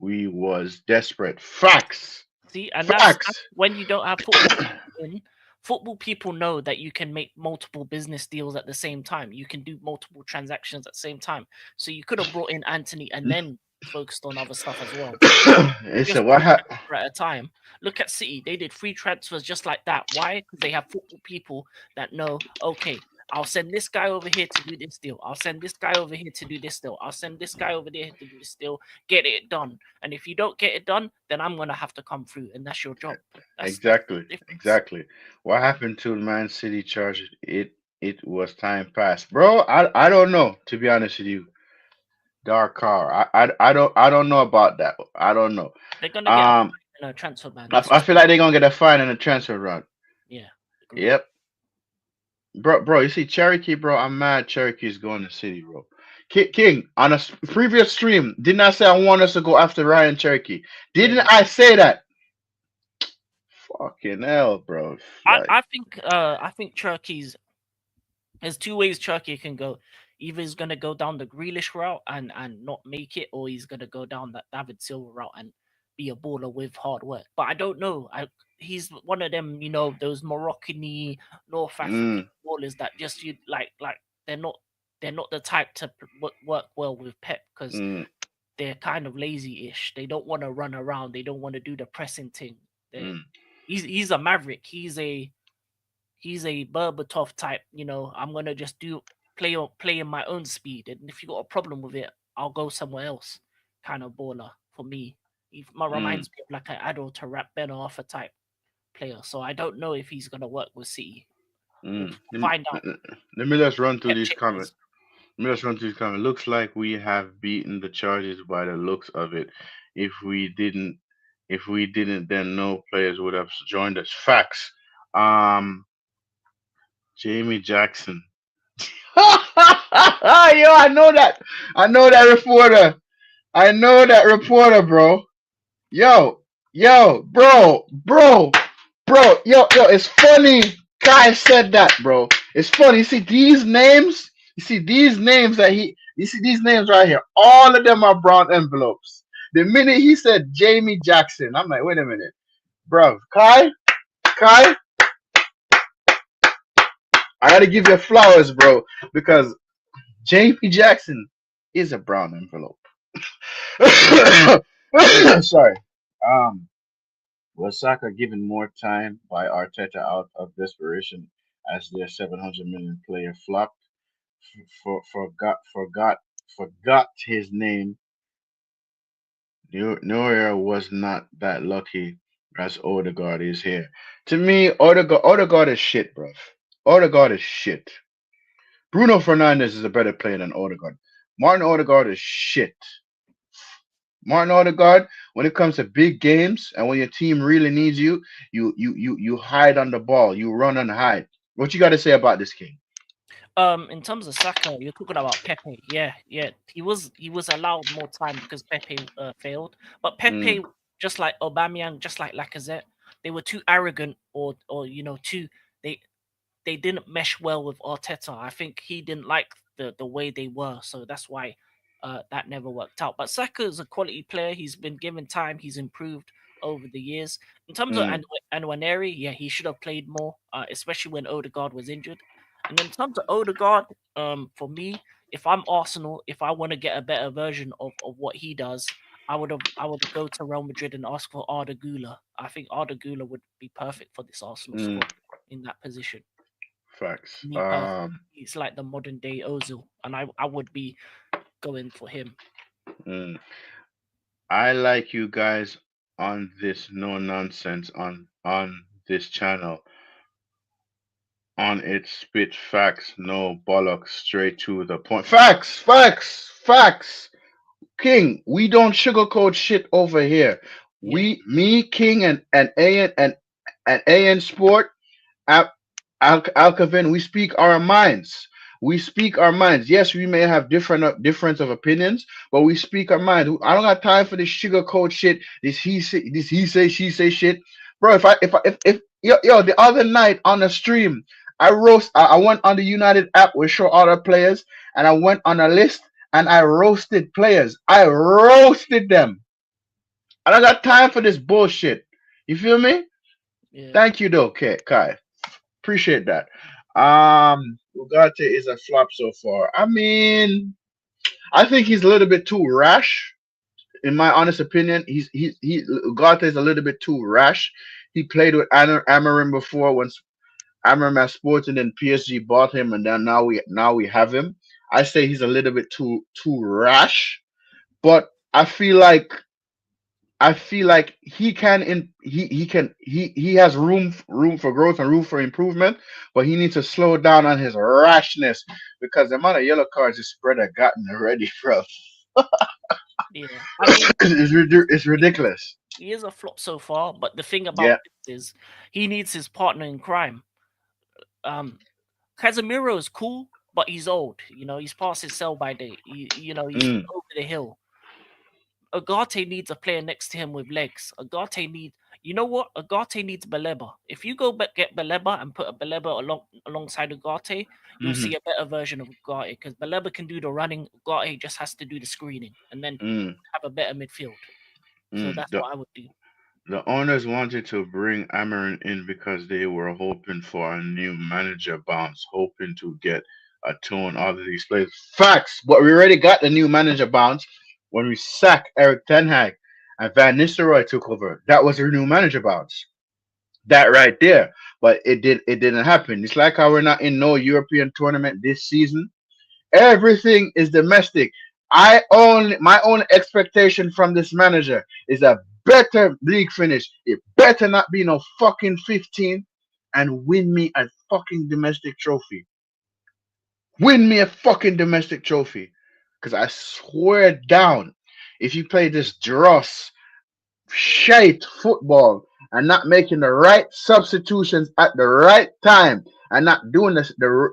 we was desperate. Facts. See, and that's Facts. when you don't have football people in. Football people know that you can make multiple business deals at the same time. You can do multiple transactions at the same time. So you could have brought in Anthony and then focused on other stuff as well. You It's a just what? one transfer at a time. Look at City; they did 3 transfers just like that. Why? Because they have football people that know. Okay, I'll send this guy over here to do this deal. I'll send this guy over here to do this deal. I'll send this guy over there to do this deal. Get it done. And if you don't get it done, then I'm gonna have to come through, and that's your job. That's Exactly, the difference. exactly. What happened to Man City charges? It was time past, bro. I don't know, to be honest with you. Dark car. I don't know about that. I don't know. They're gonna get a Um, transfer ban. I, That's I just feel like they're gonna get a fine and a transfer run. yeah. Agree. Yep, bro. You see Cherokee, bro. I'm mad. Cherokee's going to City, bro. King, on a previous stream, didn't I say I want us to go after Ryan Cherokee? Yeah, Didn't I say that? Fucking hell, bro. Like, I think Turkey's there's two ways Turkey can go. Either he's gonna go down the Grealish route and not make it, or he's gonna go down that David Silva route and be a baller with hard work. But I don't know. He's one of them, those Moroccan-y North African mm, ballers that just you like they're not the type to work well with Pep because mm, they're kind of lazy-ish. They don't want to run around. They don't want to do the pressing thing. They mm, he's a maverick. He's a Berbatov type. I'm gonna just play in my own speed, and if you got a problem with it, I'll go somewhere else. Kind of baller for me. He mm, reminds me of like an Adol to rap Ben Arthur type player. So I don't know if he's gonna work with City. We'll mm. find out. Let me just run through Pep these comments. changes. Let me just run through these comments. Looks like we have beaten the Chargers by the looks of it. If we didn't, if we didn't, then no players would have joined us. Facts. Um, Jamie Jackson. Yo, I know that. I know that reporter. I know that reporter, bro. Bro. Yo. It's funny. Guy said that, bro. It's funny. You see these names. You see these names that he. You see these names right here. All of them are brown envelopes. The minute he said Jamie Jackson, I'm like, wait a minute, bro. Kai, I gotta give you flowers, bro, because Jamie Jackson is a brown envelope. Sorry. Um, was Saka given more time by Arteta out of desperation as their 700 million player flopped? Forgot his name. Neuer was not that lucky as Odegaard is here. To me, Odegaard is shit, bro. Odegaard is shit. Bruno Fernandez is a better player than Odegaard. Martin Odegaard is shit. Martin Odegaard, when it comes to big games and when your team really needs you, you hide on the ball, you run and hide. What you got to say about this king? In terms of Saka, you're talking about Pepe. Yeah, yeah. He was allowed more time because Pepe failed. But Mm, Pepe, just like Aubameyang, just like Lacazette, they were too arrogant or too they they didn't mesh well with Arteta. I think he didn't like the way they were, so that's why that never worked out. But Saka is a quality player. He's been given time. He's improved over the years. In terms of mm, Anwaneri, yeah, he should have played more, especially when Odegaard was injured. And in terms of Odegaard, for me, if I'm Arsenal, if I want to get a better version of what he does, I would go to Real Madrid and ask for Arda Güler. I think Arda Güler would be perfect for this Arsenal mm, squad in that position. facts. Me personally, he's like the modern day Ozil, and I would be going for him. Mm. I like you guys on this no nonsense on this channel. On it, spit facts, no bollocks, straight to the point. Facts, facts, facts. King, we don't sugarcoat shit over here. Yeah, Me, King, and AN Sport, Alcavin, we speak our minds. We speak our minds. Yes, we may have difference of opinions, but we speak our minds. I don't got time for this sugarcoat shit. This he say she say shit, bro. If yo the other night on the stream, I went on the United app with show other players, and I went on a list and I roasted players. I roasted them. I don't got time for this bullshit. You feel me? yeah. Thank you though, Kai. Appreciate that. Ugarte is a flop so far. I mean, I think he's a little bit too rash. In my honest opinion, he Ugarte is a little bit too rash. He played with Amarim before when Amarim at Sports, and then PSG bought him, and then now we have him. I say he's a little bit too rash, but I feel like he has room for growth and room for improvement, but he needs to slow down on his rashness because the amount of yellow cards this spread gotten already, bro. Yeah, I mean, It's ridiculous. he is a flop so far, but the thing Yeah. about this is he needs his partner in crime. Um, Casemiro is cool, but he's old. He's past his sell by date. He's Mm, over the hill. Agate needs a player next to him with legs. You know what? Agate needs Baleba. If you go back get Baleba and put a Baleba alongside Agate, you'll mm-hmm, see a better version of Agate because Baleba can do the running. Agate just has to do the screening, and then mm, have a better midfield. So mm. that's what I would do. The owners wanted to bring Amarin in because they were hoping for a new manager bounce, hoping to get a tone out of these players. Facts, but we already got the new manager bounce when we sacked Eric Ten Hag and Van Nistelrooy took over. That was our new manager bounce. That right there. But it didn't happen. It's like how we're not in no European tournament this season. Everything is domestic. My own expectation from this manager is a better league finish. It better not be no fucking 15 and win me a fucking domestic trophy. Win me a fucking domestic trophy. Cause I swear down, if you play this dross shite football and not making the right substitutions at the right time and not doing the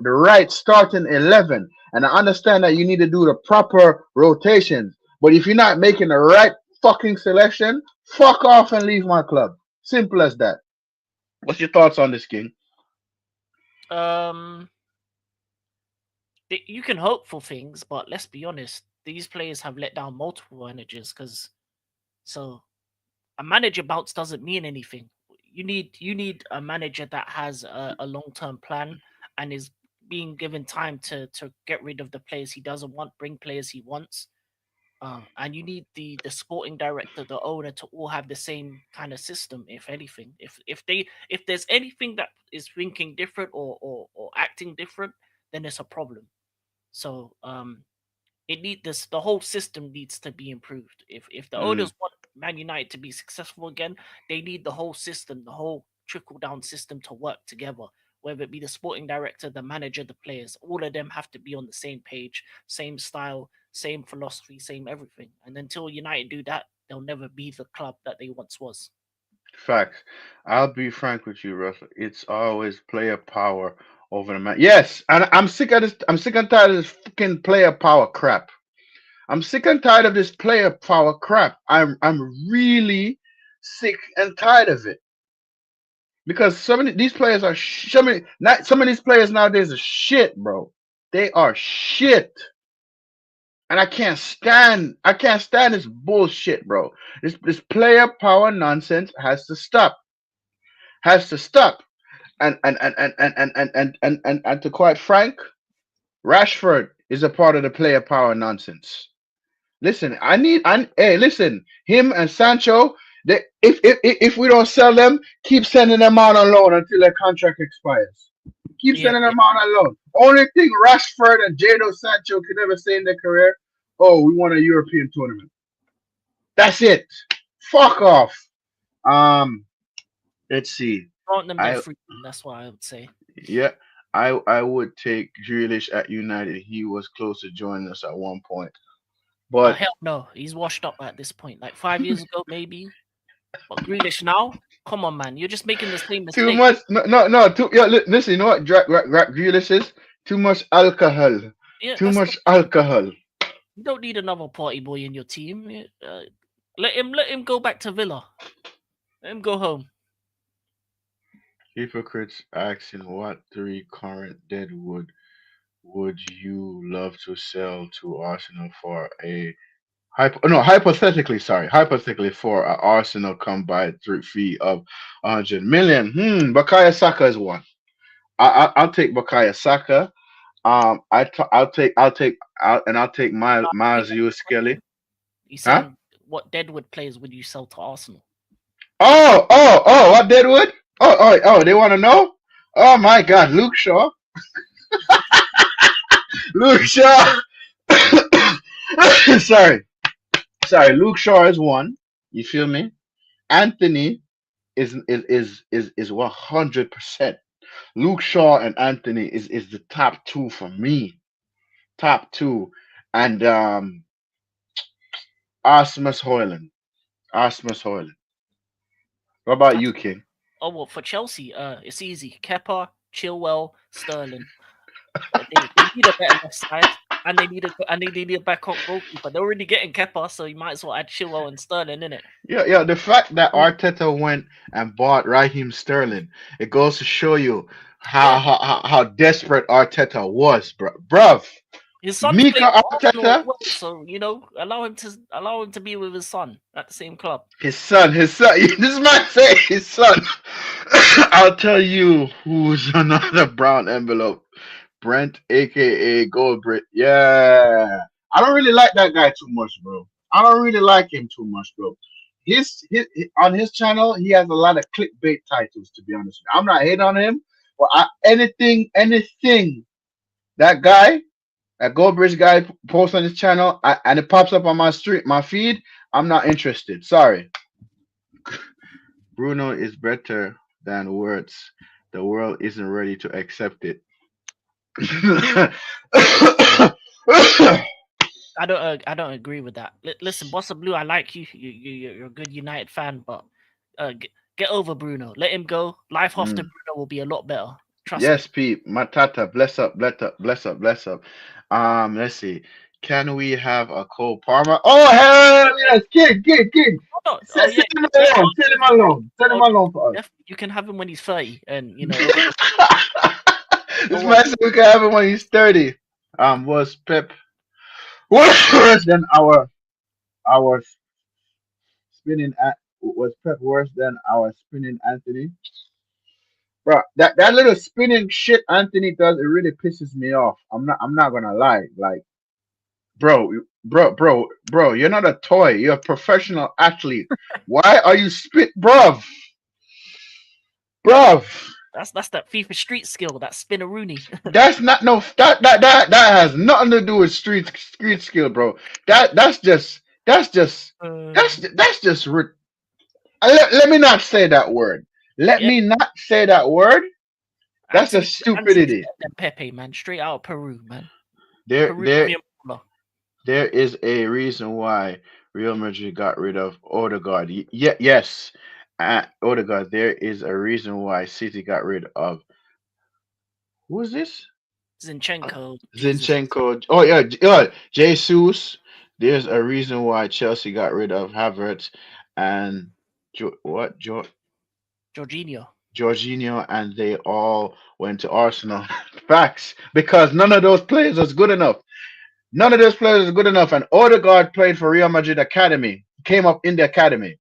right starting 11. And I understand that you need to do the proper rotations. But if you're not making the right fucking selection, fuck off and leave my club. Simple as that. What's your thoughts on this, King? Um, you can hope for things, but let's be honest. These players have let down multiple managers because so a manager bounce doesn't mean anything. You need a manager that has a long term plan and is being given time to get rid of the players he doesn't want, bring players he wants. And you need the sporting director, the owner, to all have the same kind of system. If anything, if there's anything that is thinking different or acting different, then it's a problem. So the whole system needs to be improved. If the Mm, owners want Man United to be successful again, they need the whole system, the whole trickle down system to work together. Whether it be the sporting director, the manager, the players, all of them have to be on the same page, same style, same philosophy, same everything. And until United do that, they'll never be the club that they once was. facts. I'll be frank with you, Russell. It's always player power over the man. Yes, and I'm sick of this. I'm sick and tired of this fucking player power crap. I'm sick and tired of this player power crap. I'm really sick and tired of it because these players are some of these players nowadays are shit, bro. They are shit, and I can't stand this bullshit, bro. This player power nonsense has to stop. And to quite frank, Rashford is a part of the player power nonsense. Listen, hey, listen, him and Sancho. If we don't sell them, keep sending them out on loan until their contract expires. Keep Yeah, sending yeah, them out on loan. Only thing Rashford and Jadon Sancho could ever say in their career, oh, we won a European tournament. That's it. Fuck off. Um, let's see. grant them their I freedom. That's what I would say. Yeah. I would take Grealish at United. He was close to joining us at one point, but Hell no, he's washed up at this point. Like 5 years ago, maybe. But Grealish now, come on, man, you're just making the same too mistake. much. No, no, no. Too, yeah, listen. You know what? Grealish is too much alcohol. Yeah, Too much alcohol. you don't need another party boy in your team. Let him go back to Villa. Let him go home. Hypocrites asking what three current Deadwood would you love to sell to Arsenal for a hypothetically for Arsenal come by through fee of 100 million. Bakaya Saka is one. I'll take Bakaya Saka. I'll take Miles Lewis Skelly. He's Huh? saying what Deadwood players would you sell to Arsenal? Oh! What Deadwood? They want to know? Oh my God, Luke Shaw. Luke Shaw. sorry, Luke Shaw is one. You feel me? Anthony is 100%. Luke Shaw and Anthony is the top two for me. Top two, and Asmus Hoyland. Asmus Hoyland. What about you, King? Oh well, for Chelsea, it's easy. Kepa, Chilwell, Sterling. They need a better left side, and they need a backup goalkeeper. They're already getting Kepa, so you might as well add Chilwell and Sterling in it. Yeah. The fact that Arteta went and bought Raheem Sterling, it goes to show you Yeah, how desperate Arteta was, bruv. his son's playing Mika for Arsenal as Arteta, well, so allow him to be with his son at the same club. his son. This man say his son. I'll tell you who's another brown envelope. Brent, aka Goldbrick. Yeah, I don't really like that guy too much, bro. I don't really like him too much, bro. On his channel, he has a lot of clickbait titles. To be honest, I'm not hating on him, but anything that guy, that Goldbridge guy posts on his channel, and it pops up on my feed, I'm not interested. Sorry. Bruno is better than words. The world isn't ready to accept it. I don't agree with that. Listen, Bossa Blue, I like you. You're a good United fan, but get over Bruno. Let him go. Life after Bruno will be a lot better. Trust me. Yes, Pete. Matata, bless up. Let's see. Can we have a Cole Parma? Oh hell yes, King. Oh, Set, yeah, set him yeah. alone. Set him alone. Set him alone for us. You can have him when he's 30, and This don't worry. man said we can have him when he's 30. Was Pep worse than our spinning at was Pep worse than our spinning Anthony? Bro, that little spinning shit Anthony does, it really pisses me off. I'm not gonna lie. Like, bro, you're not a toy. You're a professional athlete. Why are you bruv? That's that FIFA street skill, that spinneroonie. That's not no that has nothing to do with street skill, bro. That's just that's just let me not say that word. Let Yeah, me not say that word. That's just Anthony's stupidity. better than Pepe, man. Straight out of Peru, man. There there Peruvian baller. there is a reason why Real Madrid got rid of Odegaard. Yes, Odegaard. There is a reason why City got rid of who is this? Zinchenko, Jesus. Zinchenko. Oh yeah, Jesus. There's a reason why Chelsea got rid of Havertz and what Jorginho. Jorginho, and they all went to Arsenal. Facts, because none of those players was good enough. None of those players is good enough. And Odegaard played for Real Madrid Academy. Came up in the academy.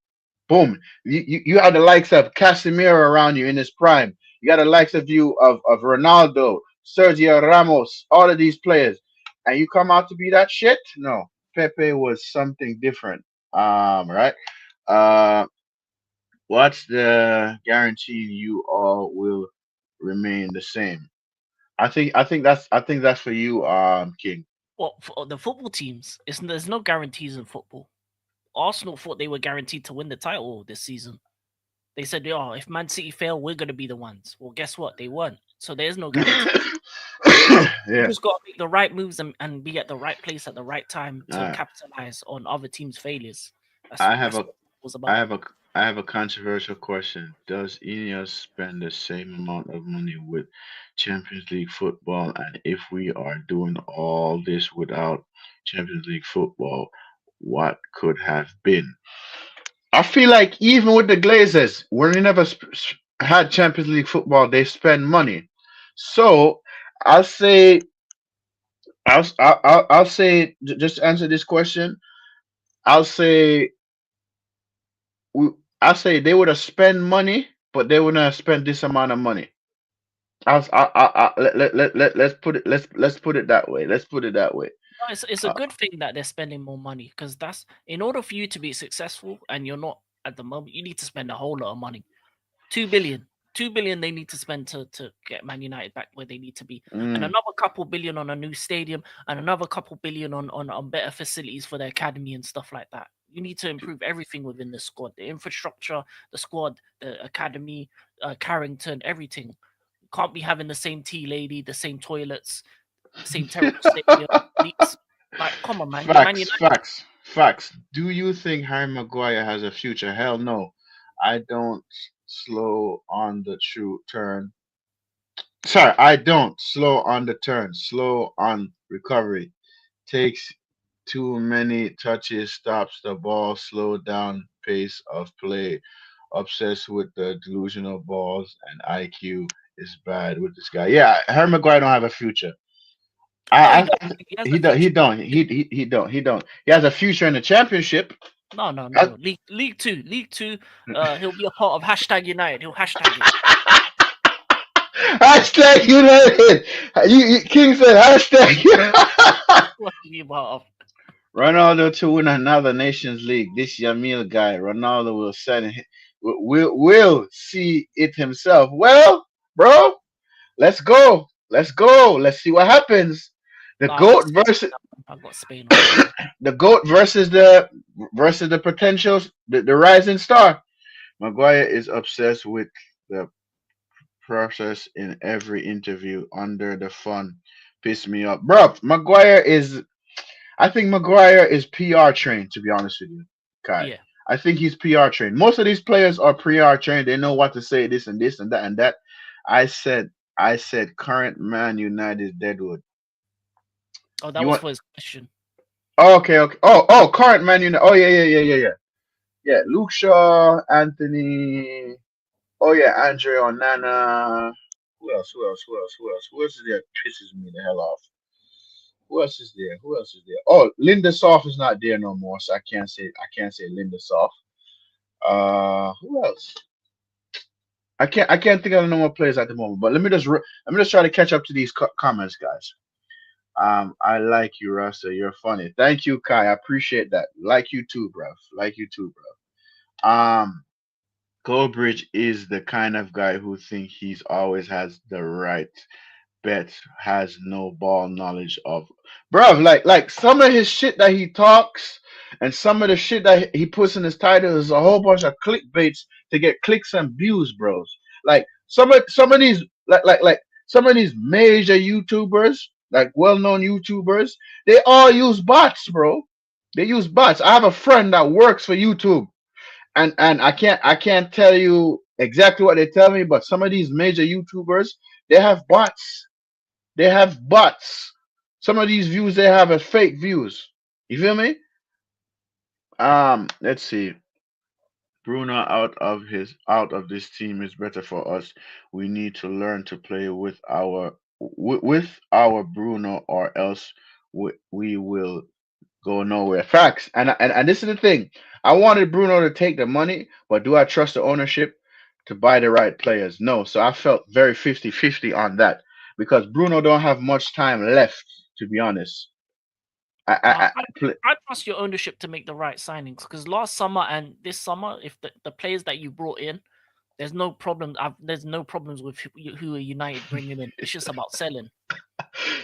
Boom. You had the likes of Casemiro around you in his prime. You got the likes of Ronaldo, Sergio Ramos, all of these players. And you come out to be that shit? No. Pepe was something different. Right? Uh what's the guarantee you all will remain the same? I think that's for you, King. Well, for the football teams, there's no guarantees in football. Arsenal thought they were guaranteed to win the title this season. They said, "Oh, if Man City fail, we're going to be the ones." Well, guess what? They weren't. So there's no guarantee. You Yeah. just got to make the right moves and be at the right place at the right time All to right. capitalize on other teams' failures. I have That's a what it was I about. have a I have a controversial question. Does Ineos spend the same amount of money with Champions League football? And if we are doing all this without Champions League football, what could have been? I feel like even with the Glazers, when they never had Champions League football, they spend money. So I'll say, I'll say, just to answer this question. I'll say, I'll say they would have spent money, but they wouldn't have spent this amount of money. Let's put it, let's put it that way. Let's put it that way. No, it's a Uh, good thing that they're spending more money because that's in order for you to be successful and you're not at the moment, you need to spend a whole lot of money. 2 billion. 2 billion they need to spend to get Man United back where they need to be. And mm, another couple billion on a new stadium and another couple billion on better facilities for the academy and stuff like that. You need to improve everything within the squad, the infrastructure, the squad, the academy, Carrington, everything. Can't be having the same tea lady, the same toilets, same terrible stadium, leaks. Like, come on, man. You're Man facts, United. facts, facts. Do you think Harry Maguire has a future? Hell no. I don't slow on the true turn. Sorry, I don't slow on the turn. Slow on recovery. Takes too many touches, stops the ball, slow down pace of play. Obsessed with the delusional balls and IQ is bad with this guy. Yeah, Harry Maguire don't have a future. No, he I does. He has a future. he don't. He has a future in the championship. No, no, I- no. League Two. He'll be a part of hashtag United. He'll hashtag it. Hashtag United. King said hashtag United. What to be a part of? Ronaldo to win another Nations League. This Yamil guy, Ronaldo will send. Will see it himself. Well, bro, let's go. Let's go. Let's see what happens. The No, I got goat Spain on versus that one. I got Spain on that one. the goat versus the potentials, the rising star. Maguire is obsessed with the process in every interview under the fun. Piss me up. Bro, Maguire is I think Maguire is PR trained, to be honest with you, Kai. Yeah. I think he's PR trained. Most of these players are PR trained. They know what to say, this and this and that and that. I said I said current Man United Deadwood. Oh, that You was want for his question. oh, okay, okay. Oh, current Man United. Oh yeah. Yeah, Luke Shaw, Anthony. Oh yeah, Andre Onana. Who else? Who else? Who else? Who else? Who else is there? Pisses me the hell off. Who else is there? Who else is there? Oh, Linda Soft is not there no more, so I can't say Linda Soft. Who else? I can't think of no more players at the moment. But let me just try to catch up to these comments, guys. I like you, Rasta. You're funny. Thank you, Kai. I appreciate that. Like you too, bro. Like you too, bro. Goldbridge is the kind of guy who think he's always has the right bet, has no ball knowledge of, bruv. Like some of his shit that he talks and some of the shit that he puts in his title is a whole bunch of clickbaits to get clicks and views, bros. Like some of these some of these major YouTubers, like well-known YouTubers, they all use bots, bro. They use bots. I have a friend that works for YouTube, and I can't tell you exactly what they tell me, but some of these major YouTubers, they have bots. They have bots. Some of these views they have are fake views. You feel me? Let's see. Bruno out of this team is better for us. We need to learn to play with our Bruno, or else we will go nowhere. Facts. And this is the thing. I wanted Bruno to take the money, but do I trust the ownership to buy the right players? No. So I felt very 50-50 on that because Bruno don't have much time left, to be honest. I, I, No, I pl- I trust your ownership to make the right signings because last summer and this summer, if the players that you brought in, there's no problem. There's no problems with who are United bringing in. It's just about selling.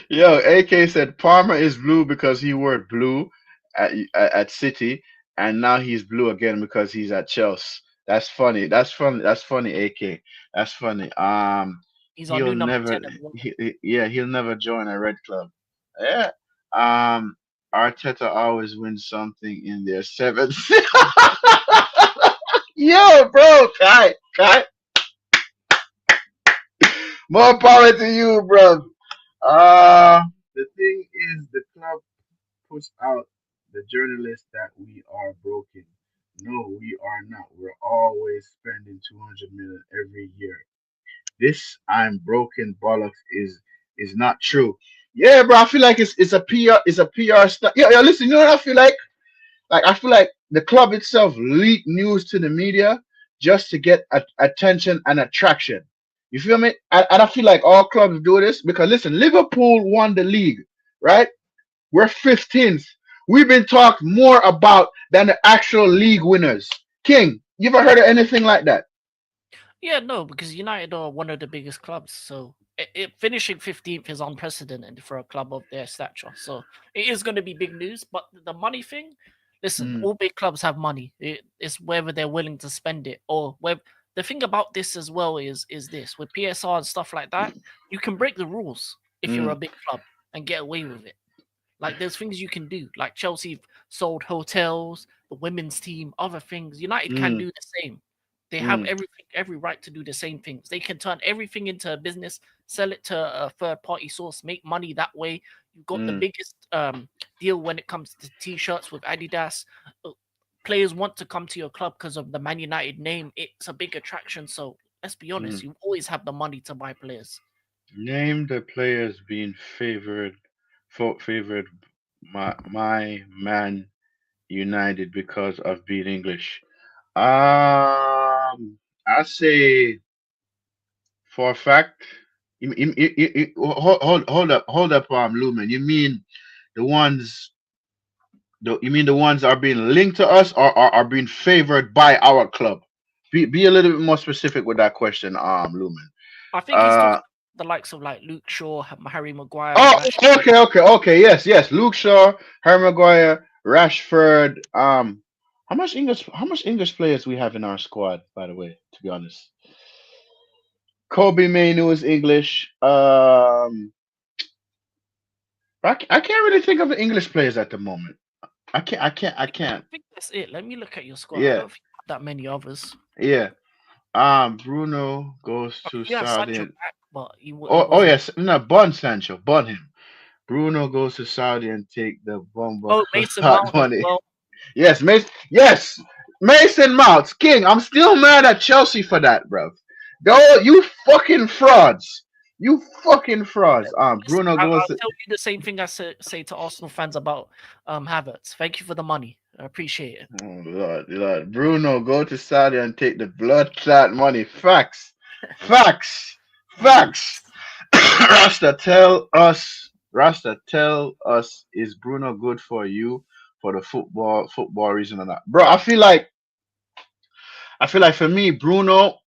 Yo, AK said Palmer is blue because he wore blue at City, and now he's blue again because he's at Chelsea. That's funny. That's funny. That's funny. AK. That's funny. He's our he'll new number never. 10 as well. Yeah, he'll never join a red club. Yeah. Arteta always wins something in their seventh. Yo, bro, Kai, more power to you, bro. The thing is, the club puts out the journalists that we are broken. No, we are not. We're always spending 200 million every year. This I'm broken bollocks is not true. Yeah, bro. I feel like it's a PR. It's a PR stuff. Yeah. Listen, you know what I feel like? Like I feel like the club itself leaked news to the media just to get attention and attraction. You feel me? And I feel like all clubs do this because listen, Liverpool won the league, right? We're 15th. We've been talked more about than the actual league winners. King, you ever heard of anything like that? Yeah, no, because United are one of the biggest clubs. So finishing 15th is unprecedented for a club of their stature. So it is going to be big news. But the money thing, listen, Mm, all big clubs have money. It's whether they're willing to spend it or whether. The thing about this as well is this with PSR and stuff like that, you can break the rules if you're a mm, big club and get away with it. Like there's things you can do. Like Chelsea sold hotels, the women's team, other things. United can mm, do the same. They have mm, every right to do the same things. They can turn everything into a business, sell it to a third party source, make money that way. You've got the mm, biggest deal when it comes to t-shirts with Adidas. Uh, Players want to come to your club because of the Man United name. It's a big attraction. So let's be honest, mm. you always have the money to buy players. Name the players being favored my man United because of being English. I say for a fact. Hold up, Lumen. You mean the ones? You mean the ones are being linked to us, or are being favored by our club? Be a little bit more specific with that question, Lumen. I think he's Uh, talking the likes of like Luke Shaw, Harry Maguire, oh, Rashford. okay. Yes. Luke Shaw, Harry Maguire, Rashford. How much English players we have in our squad? By the way, to be honest, Kobe Mainu is English. I can't really think of the English players at the moment. I I can't. think that's it. Let me look at your squad. I Yeah, don't think you have that many others. yeah. Bruno goes I to think you have Saudi. Sancho back, but he Oh wasn't. yes, no, bun Sancho, bun him. Bruno goes to Saudi and take the bomber Oh, Mason clock Mount as money. well. Yes, Mason Mounts, King. I'm still mad at Chelsea for that, bro. Though you fucking frauds, you fucking frauds. Listen, Bruno goes I'll to. tell you the same thing I say to Arsenal fans about Havertz. Thank you for the money. I appreciate it. Oh Lord. Bruno go to Saudi and take the blood clot money. Facts, facts, facts. Rasta tell us, is Bruno good for you for the football reason or not, bro? I feel like for me, Bruno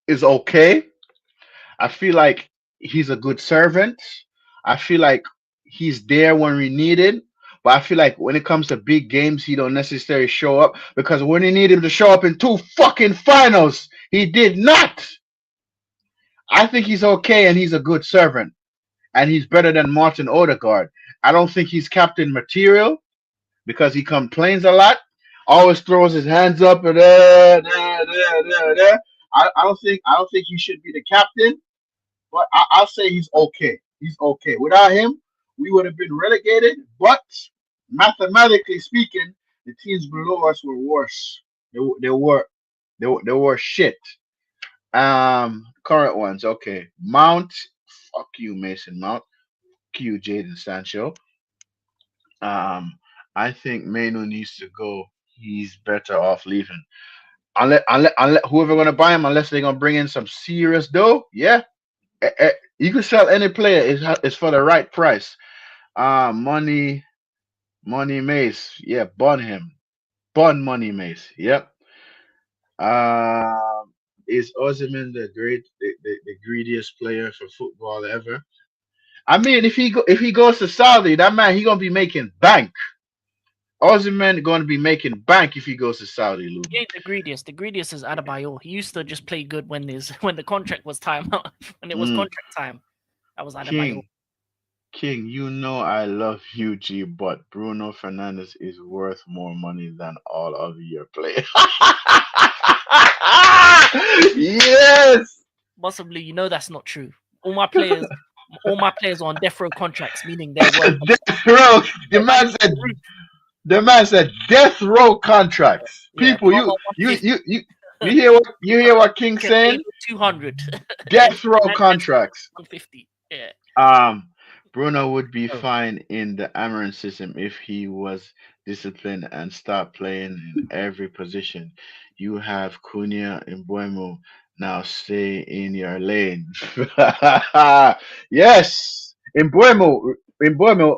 is okay. I feel like he's a good servant. I feel like he's there when we need it. But I feel like when it comes to big games, he don't necessarily show up because when he needed him to show up in two fucking finals, he did not. I think he's okay and he's a good servant and he's better than Martin Odegaard. I don't think he's captain material because he complains a lot, always throws his hands up and I don't think he should be the captain. But I'll say he's okay. He's okay. Without him, we would have been relegated. But mathematically speaking, the teams below us were worse. They were shit. Current ones. Okay, Mount. Fuck you, Mason Mount. Fuck you, Jaden Sancho. Um, I think Manu needs to go. He's better off leaving. Unless whoever gonna buy him, unless they're gonna bring in some serious dough. Yeah, you can sell any player. It's for the right price. Money Mace. Yeah, bun him. Bun Money Mace. Yep. Is Osimhen the greediest player for football ever? I mean, if he goes to Saudi, that man he gonna be making bank. Ozyman going to be making bank if he goes to Saudi, Lou. He ain't the greediest. The greediest is Adebayor. He used to just play good when his when the contract was time when it was Mm, contract time. That was Adebayor. King, King, you know I love you, G, but Bruno Fernandez is worth more money than all of your players. Yes. Possibly, that's not true. All my players, all my players are on death row contracts, meaning they're worth. Death row. The They're not man even said. on the roof. The man said death row contracts. Yeah, People, Carl 150. you hear what King Can pay saying? you 200. Then Death row man gets contracts. 150. Yeah. Um, Bruno would be Oh, fine in the Amarin system if he was disciplined and stopped playing in every position. You have Cunha and Buemo. Now stay in your lane. Yes, in Buemo. In Buemo,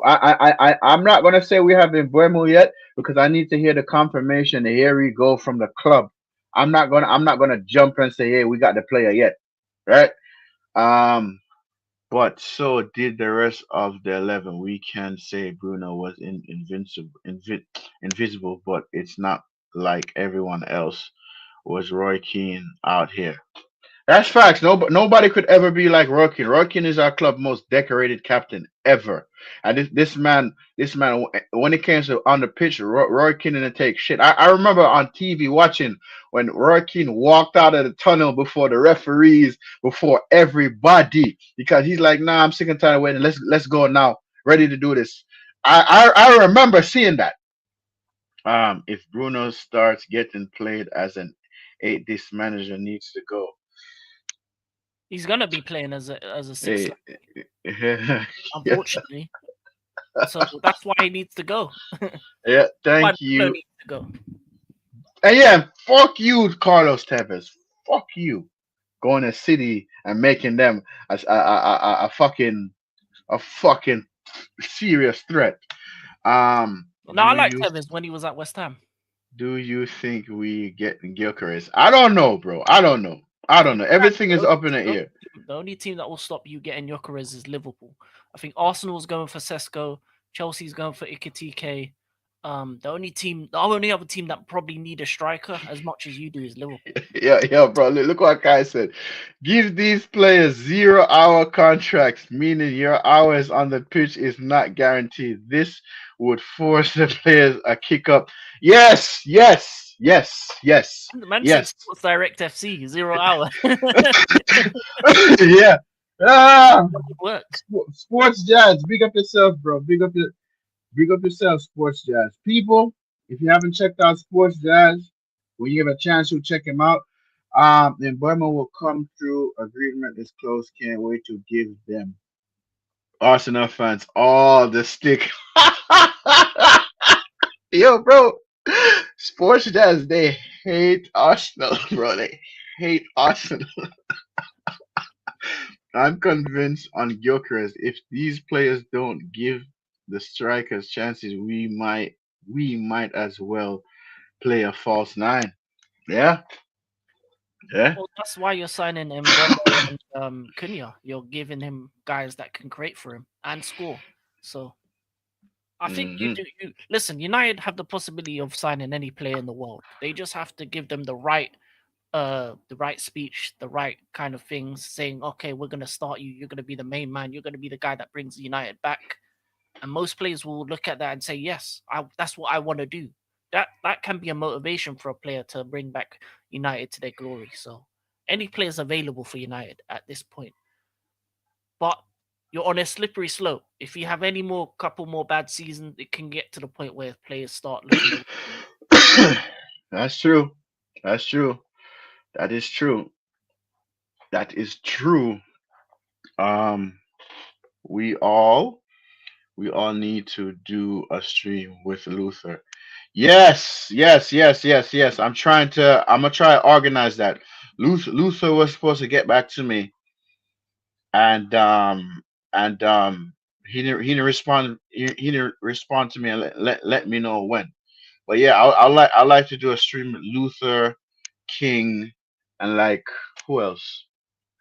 I'm not gonna say we have in Buemo yet because I need to hear the confirmation. Here we go from the club. I'm not gonna jump and say, hey, we got the player yet, right? Um, but so did the rest of the 11. We can say Bruno was invisible, but it's not like everyone else was Roy Keane out here. That's facts. Nobody could ever be like Roy Keane. Roy Keane is our club most decorated captain ever. And this man, when it came to on the pitch, Roy Keane didn't take shit. I remember on TV watching when Roy Keane walked out of the tunnel before the referees, before everybody, because he's like, "Nah, I'm sick and tired of waiting. Let's go now. Ready to do this." I remember seeing that. If Bruno starts getting played as an eight, this manager needs to go. he's gonna be playing as a six, Hey, yeah, unfortunately. So that's why he needs to go. yeah, Why thank Bruno you. needs to go. And yeah, fuck you, Carlos Tevez. Fuck you. Going to City and making them a fucking serious threat. No, I liked Tevez when he was at West Ham. Do you think we get Gyökeres? I don't know, bro. I don't know. I don't You know. can. Everything is up in the air. The only team that will stop you getting Gyökeres is Liverpool. I think Arsenal's going for Sesko. Chelsea's going for Ikitike. The only other team that probably need a striker as much as you do is Liverpool. Yeah, yeah, bro. Look what Kai said. Give these players 0 hour contracts, meaning your hours on the pitch is not guaranteed. This would force the players a kick up. Yes, yes, yes, yes, Man said yes. Sports Direct FC 0 hour. Yeah. Ah, Work. sports jazz. Big up yourself, bro. Big up yourself, Sports Jazz. People, if you haven't checked out Sports Jazz, when you have a chance to check him out. Then Burma will come through. Agreement is close. Can't wait to give them Arsenal fans all the stick. Yo, bro. Sports Jazz, they hate Arsenal, bro. They hate Arsenal. I'm convinced on Gyökeres, if these players don't give the strikers chances, we might as well play a false nine. Yeah, yeah. Well, that's why you're signing Mbemo and Cunha. You're giving him guys that can create for him and score. So I think you Hmm. do. You listen. United have the possibility of signing any player in the world. They just have to give them the right speech, the right kind of things, saying, "Okay, we're gonna start you. You're gonna be the main man. You're gonna be the guy that brings United back." And most players will look at that and say, "Yes, that's what I want to do." That can be a motivation for a player to bring back United to their glory. So any players available for United at this point, but you're on a slippery slope. If you have any more couple more bad seasons, it can get to the point where players start looking away from you. That's true. That's true. That is true. That is true. Um, we all we all need to do a stream with Luther. Yes, yes, yes, yes, yes. I'm gonna try to organize that. Luther was supposed to get back to me, and he didn't respond. He didn't respond to me and let me know when. But yeah, I like to do a stream with Luther, King, and like who else?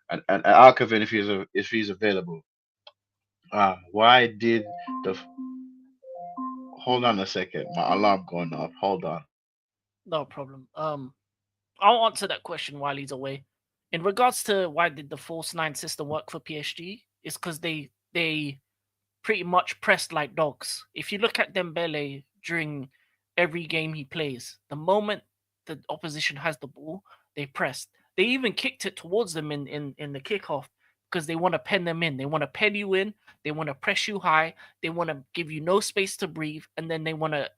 And Alkavin if he's available. Why did the Hold on a second. My alarm going off. Hold on. No problem. I'll answer that question while he's away. In regards to why did the false nine system work for PSG, it's because they pretty much pressed like dogs. If you look at Dembele during every game he plays, the moment the opposition has the ball, they pressed. They even kicked it towards them in the kickoff because they want to pen them in. They want to pen you in. They want to press you high. They want to give you no space to breathe, and then they want to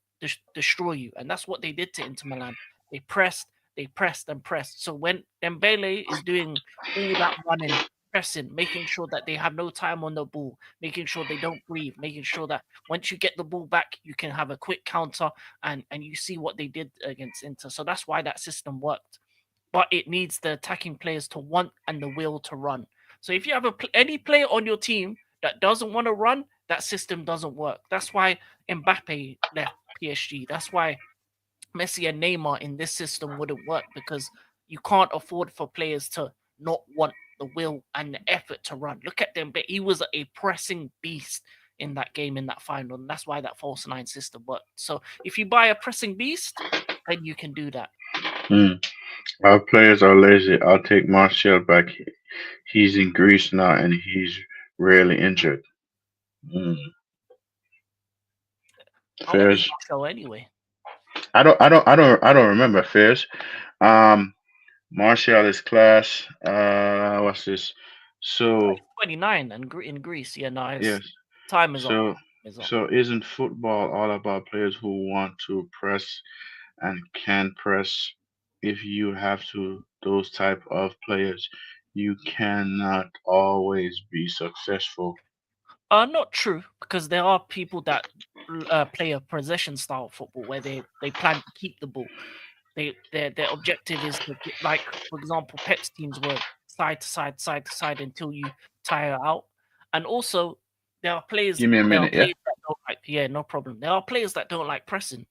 destroy you. And that's what they did to Inter Milan. They pressed, they pressed and pressed. So when Dembele is doing all that running, pressing, making sure that they have no time on the ball, making sure they don't breathe, making sure that once you get the ball back, you can have a quick counter, and you see what they did against Inter. So that's why that system worked. But it needs the attacking players to want and the will to run. So if you have any player on your team that doesn't want to run, that system doesn't work. That's why Mbappe left PSG. That's why Messi and Neymar in this system wouldn't work because you can't afford for players to not want the will and the effort to run. Look at them, but he was a pressing beast in that game in that final, and that's why that false nine system worked. So if you buy a pressing beast, then you can do that. Hmm. Our players are lazy. I'll take Martial back. He's in Greece now and he's rarely injured. Hmm. How old is Fairs. Marcel anyway? I don't remember Fairs. Um, Martial is class. What's this? So 29 and in Greece. Yeah, no, his yes. time is up. So Is up. so isn't football all about players who want to press and can press? If you have to those type of players, you cannot always be successful. Not true because there are people that play a possession style football where they plan to keep the ball. Their objective is to get, like for example, Pep's teams were side to side, side to side until you tire out. And also Give me a there are minute, yeah. players that don't like no problem. There are players that don't like pressing.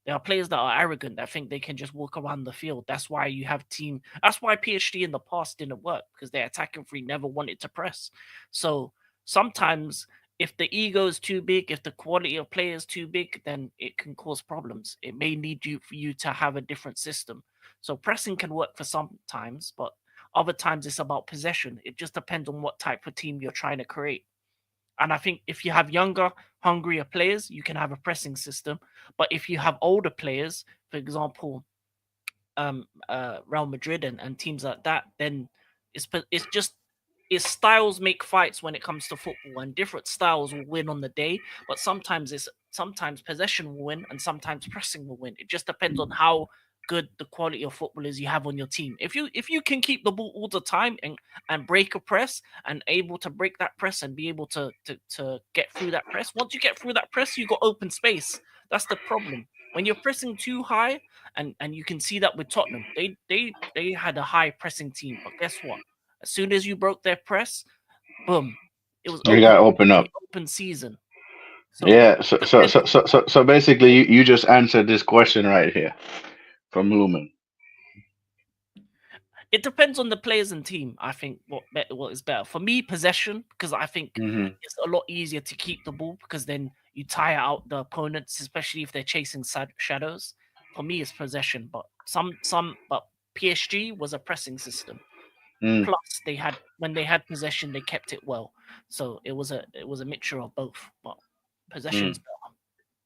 There are players that are arrogant that think they can just walk around the field. That's why you have team. That's why PhD in the past didn't work because their attacking three never wanted to press. So sometimes, if the ego is too big, if the quality of play is too big, then it can cause problems. It may need you for you to have a different system. So pressing can work for some times, but other times it's about possession. It just depends on what type of team you're trying to create. And I think if you have younger, hungrier players, you can have a pressing system. But if you have older players, for example, Real Madrid and teams like that, then it's just it's styles make fights when it comes to football, and different styles will win on the day. But sometimes possession will win, and sometimes pressing will win. It just depends on how good the quality of footballers you have on your team. If you can keep the ball all the time and break a press and able to break that press and be able to get through that press, once you get through that press, you got open space. That's the problem. When you're pressing too high, and you can see that with Tottenham. They had a high pressing team, but guess what? As soon as you broke their press, boom, it was You gotta open up. open season. So Yeah. So basically, you just answered this question right here from Lumen. it depends on the players and team. I think what is better for me, possession, because I think Hmm. it's a lot easier to keep the ball because then you tire out the opponents, especially if they're chasing shadows. For me, it's possession, but but PSG was a pressing system. Mm, Plus, they had when they had possession, they kept it well. So it was a mixture of both. But possession's mm. better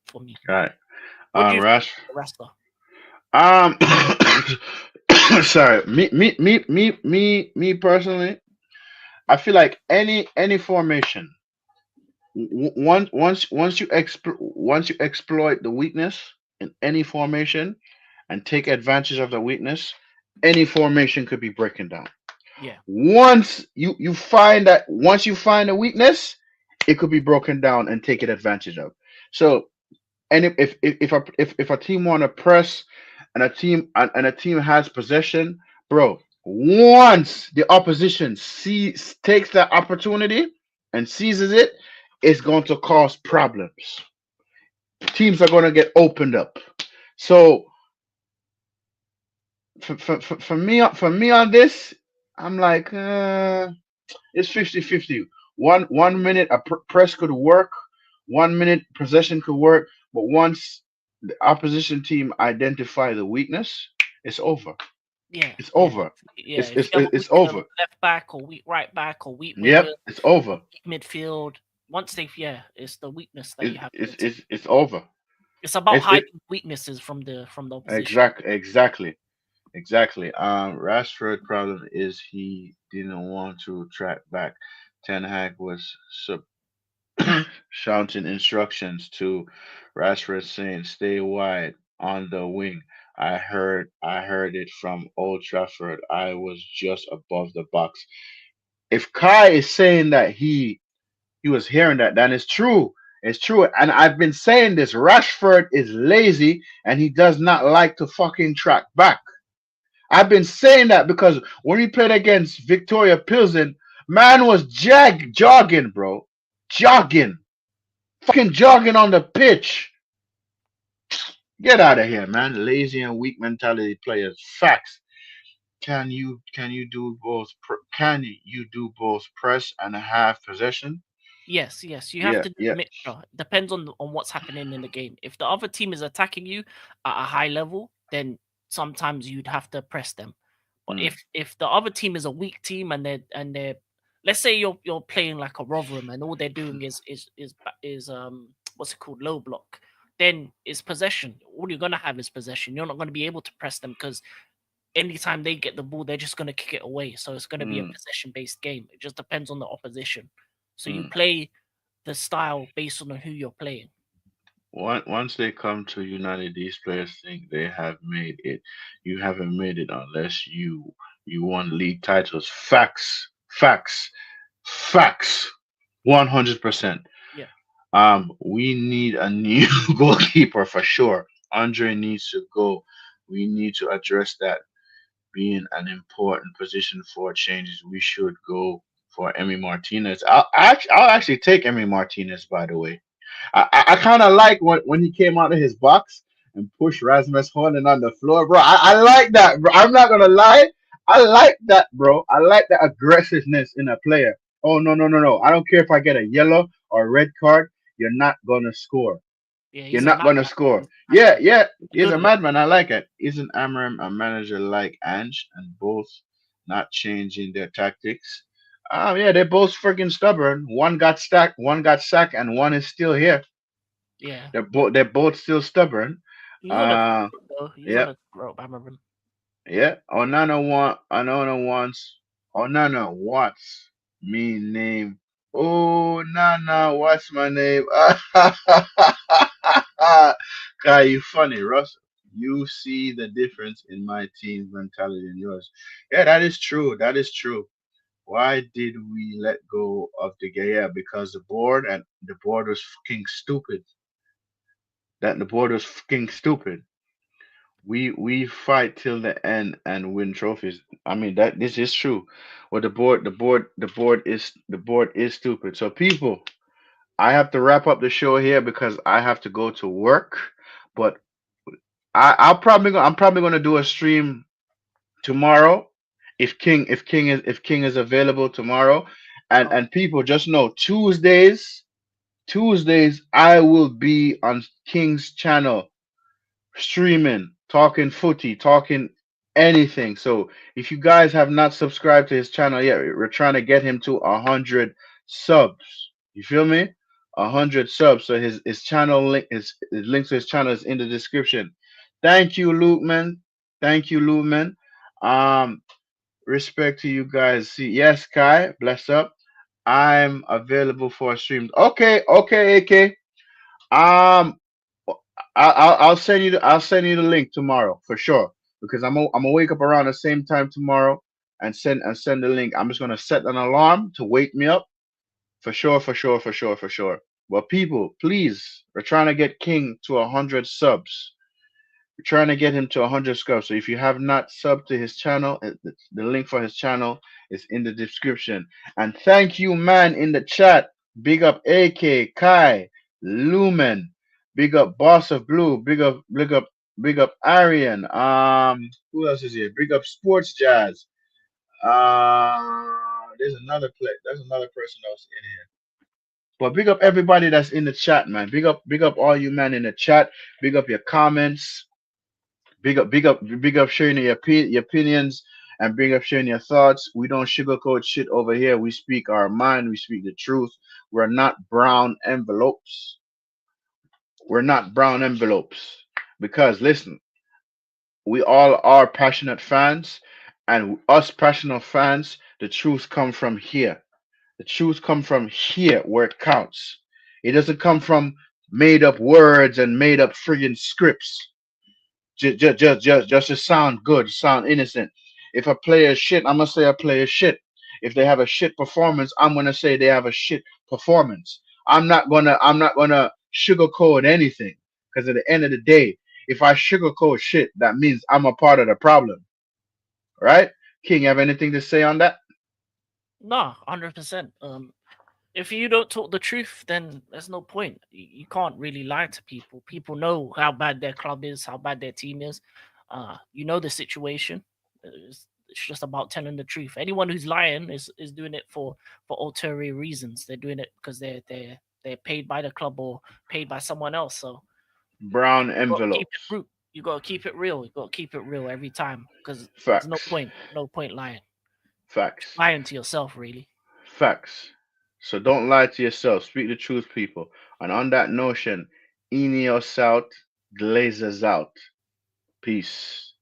for me. Right. What do you think Rash. of the wrestler? Um. Sorry. Me personally. I feel like any formation. Once you exploit the weakness in any formation and take advantage of the weakness, any formation could be breaking down. Yeah, Once you find a weakness, it could be broken down and taken advantage of. So, and if a team want to press and a team has possession, bro, once the opposition takes that opportunity and seizes it, it's going to cause problems. Teams are going to get opened up. So for me on this, I'm like, it's 50-50. One minute a press could work, 1 minute possession could work, But once the opposition team identify the weakness, it's over. Yeah, It's yeah, over. yeah. It's If it's you have a it's weak over. left back or weak right back or weak Yep, winger, it's over. weak midfield, once they've it's the weakness that It's you have in it's the team. it's, it's over. It's about It's it hiding weaknesses from the opposition. exactly. Rashford problem is he didn't want to track back. Ten Hag was shouting instructions to Rashford saying, "Stay wide on the wing." I heard it from Old Trafford. I was just above the box. If Kai is saying that he was hearing that, then it's true. It's true. And I've been saying this. Rashford is lazy and he does not like to fucking track back. I've been saying that because when he played against Victoria Pilsen, man was jogging, bro. Jogging. Fucking jogging on the pitch. Get out of here, man. Lazy and weak mentality players. Facts. Can you do both? Can you do both press and have possession? Yes, yes, you have Yeah, to do a yeah. mixture. Depends on what's happening in the game. If the other team is attacking you at a high level, then sometimes you'd have to press them. But Mm, if the other team is a weak team and they're let's say you're playing like a Rotherham and all they're doing is what's it called, low block, then it's possession. All you're gonna have is possession. You're not gonna be able to press them because anytime they get the ball, they're just gonna kick it away. So it's gonna be a mm, possession based game. It just depends on the opposition. So you mm. play the style based on who you're playing. Once they come to United, these players think they have made it. You haven't made it unless you won league titles. Facts, facts, facts. 100%. Yeah. We need a new goalkeeper for sure. Andre needs to go. We need to address that being an important position for changes. We should go for Emi Martinez. I'll actually take Emi Martinez, by the way. I kind of like when he came out of his box and pushed Rasmus Hoyland on the floor, bro. I like that, bro. I'm not gonna lie. I like that, bro. I like the aggressiveness in a player. Oh no, no, no, no. I don't care if I get a yellow or a red card. You're not gonna score. Yeah, You're he's a not gonna madman. score. He's a Yeah, madman. yeah. A He's good a one. madman. I like it. Isn't Amarim a manager like Ange and both not changing their tactics? Yeah, they're both freaking stubborn. One got stacked, one got sacked, and one is still here. Yeah. They're both still stubborn. He's on a good Uh, rope, though. He's on yeah, a good rope, I remember him. yeah. Onana wants me name. Oh, Nana, what's my name? Guy, you funny, Russ. You see the difference in my team's mentality and yours. Yeah, that is true. That is true. Why did we let go of the guy? Yeah, because the board was fucking stupid. That the board was fucking stupid. We fight till the end and win trophies. I mean that this is true. Well, the board is stupid. So people, I have to wrap up the show here because I have to go to work. But I'm probably gonna do a stream tomorrow if King is available tomorrow. And Oh, and people just know Tuesdays I will be on King's channel streaming, talking footy, talking anything. So if you guys have not subscribed to his channel yet, we're trying to get him to 100 subs. You feel me? 100 subs. So his channel his link to his channel is in the description. Thank you, Luke, man. Thank you, Luke, man. Um, respect to you guys. See, yes, Kai, bless up. I'm available for a stream. Okay, okay, AK. Um, I'll send you the link tomorrow for sure because I'm gonna wake up around the same time tomorrow and send the link. I'm just gonna set an alarm to wake me up for sure, for sure, for sure, for sure. But people, please, we're trying to get King to 100 subs. We're trying to get him to 100 subs. So if you have not subbed to his channel, the link for his channel is in the description. And thank you, man, in the chat. Big up AK, Kai, Lumen. Big up Boss of Blue. Big up Arian. Who else is here? Big up Sports Jazz. There's another person else in here. But big up everybody that's in the chat, man. Big up all you man in the chat. Big up your comments. Big up sharing your opinions and big up sharing your thoughts. We don't sugarcoat shit over here. We speak our mind. We speak the truth. We're not brown envelopes. We're not brown envelopes. Because listen, we all are passionate fans, and us passionate fans, the truth come from here. The truth come from here where it counts. It doesn't come from made up words and made up friggin' scripts. Just to sound good, sound innocent. If a player is shit, I'm gonna say a player is shit. If they have a shit performance, I'm gonna say they have a shit performance. I'm not gonna sugarcoat anything. Because at the end of the day, if I sugarcoat shit, that means I'm a part of the problem. Right? King, you have anything to say on that? No, 100%. If you don't talk the truth, then there's no point. You can't really lie to people. People know how bad their club is, how bad their team is. You know the situation. It's just about telling the truth. Anyone who's lying is doing it for ulterior reasons. They're doing it because they're paid by the club or paid by someone else. So Brown you got to keep it envelopes. real. You got to keep it real. You got to keep it real every time because there's Facts. no point lying. Facts. Lying to yourself, really. Facts. So don't lie to yourself. Speak the truth, people. And on that notion, Ineos out, Glazers out. Peace.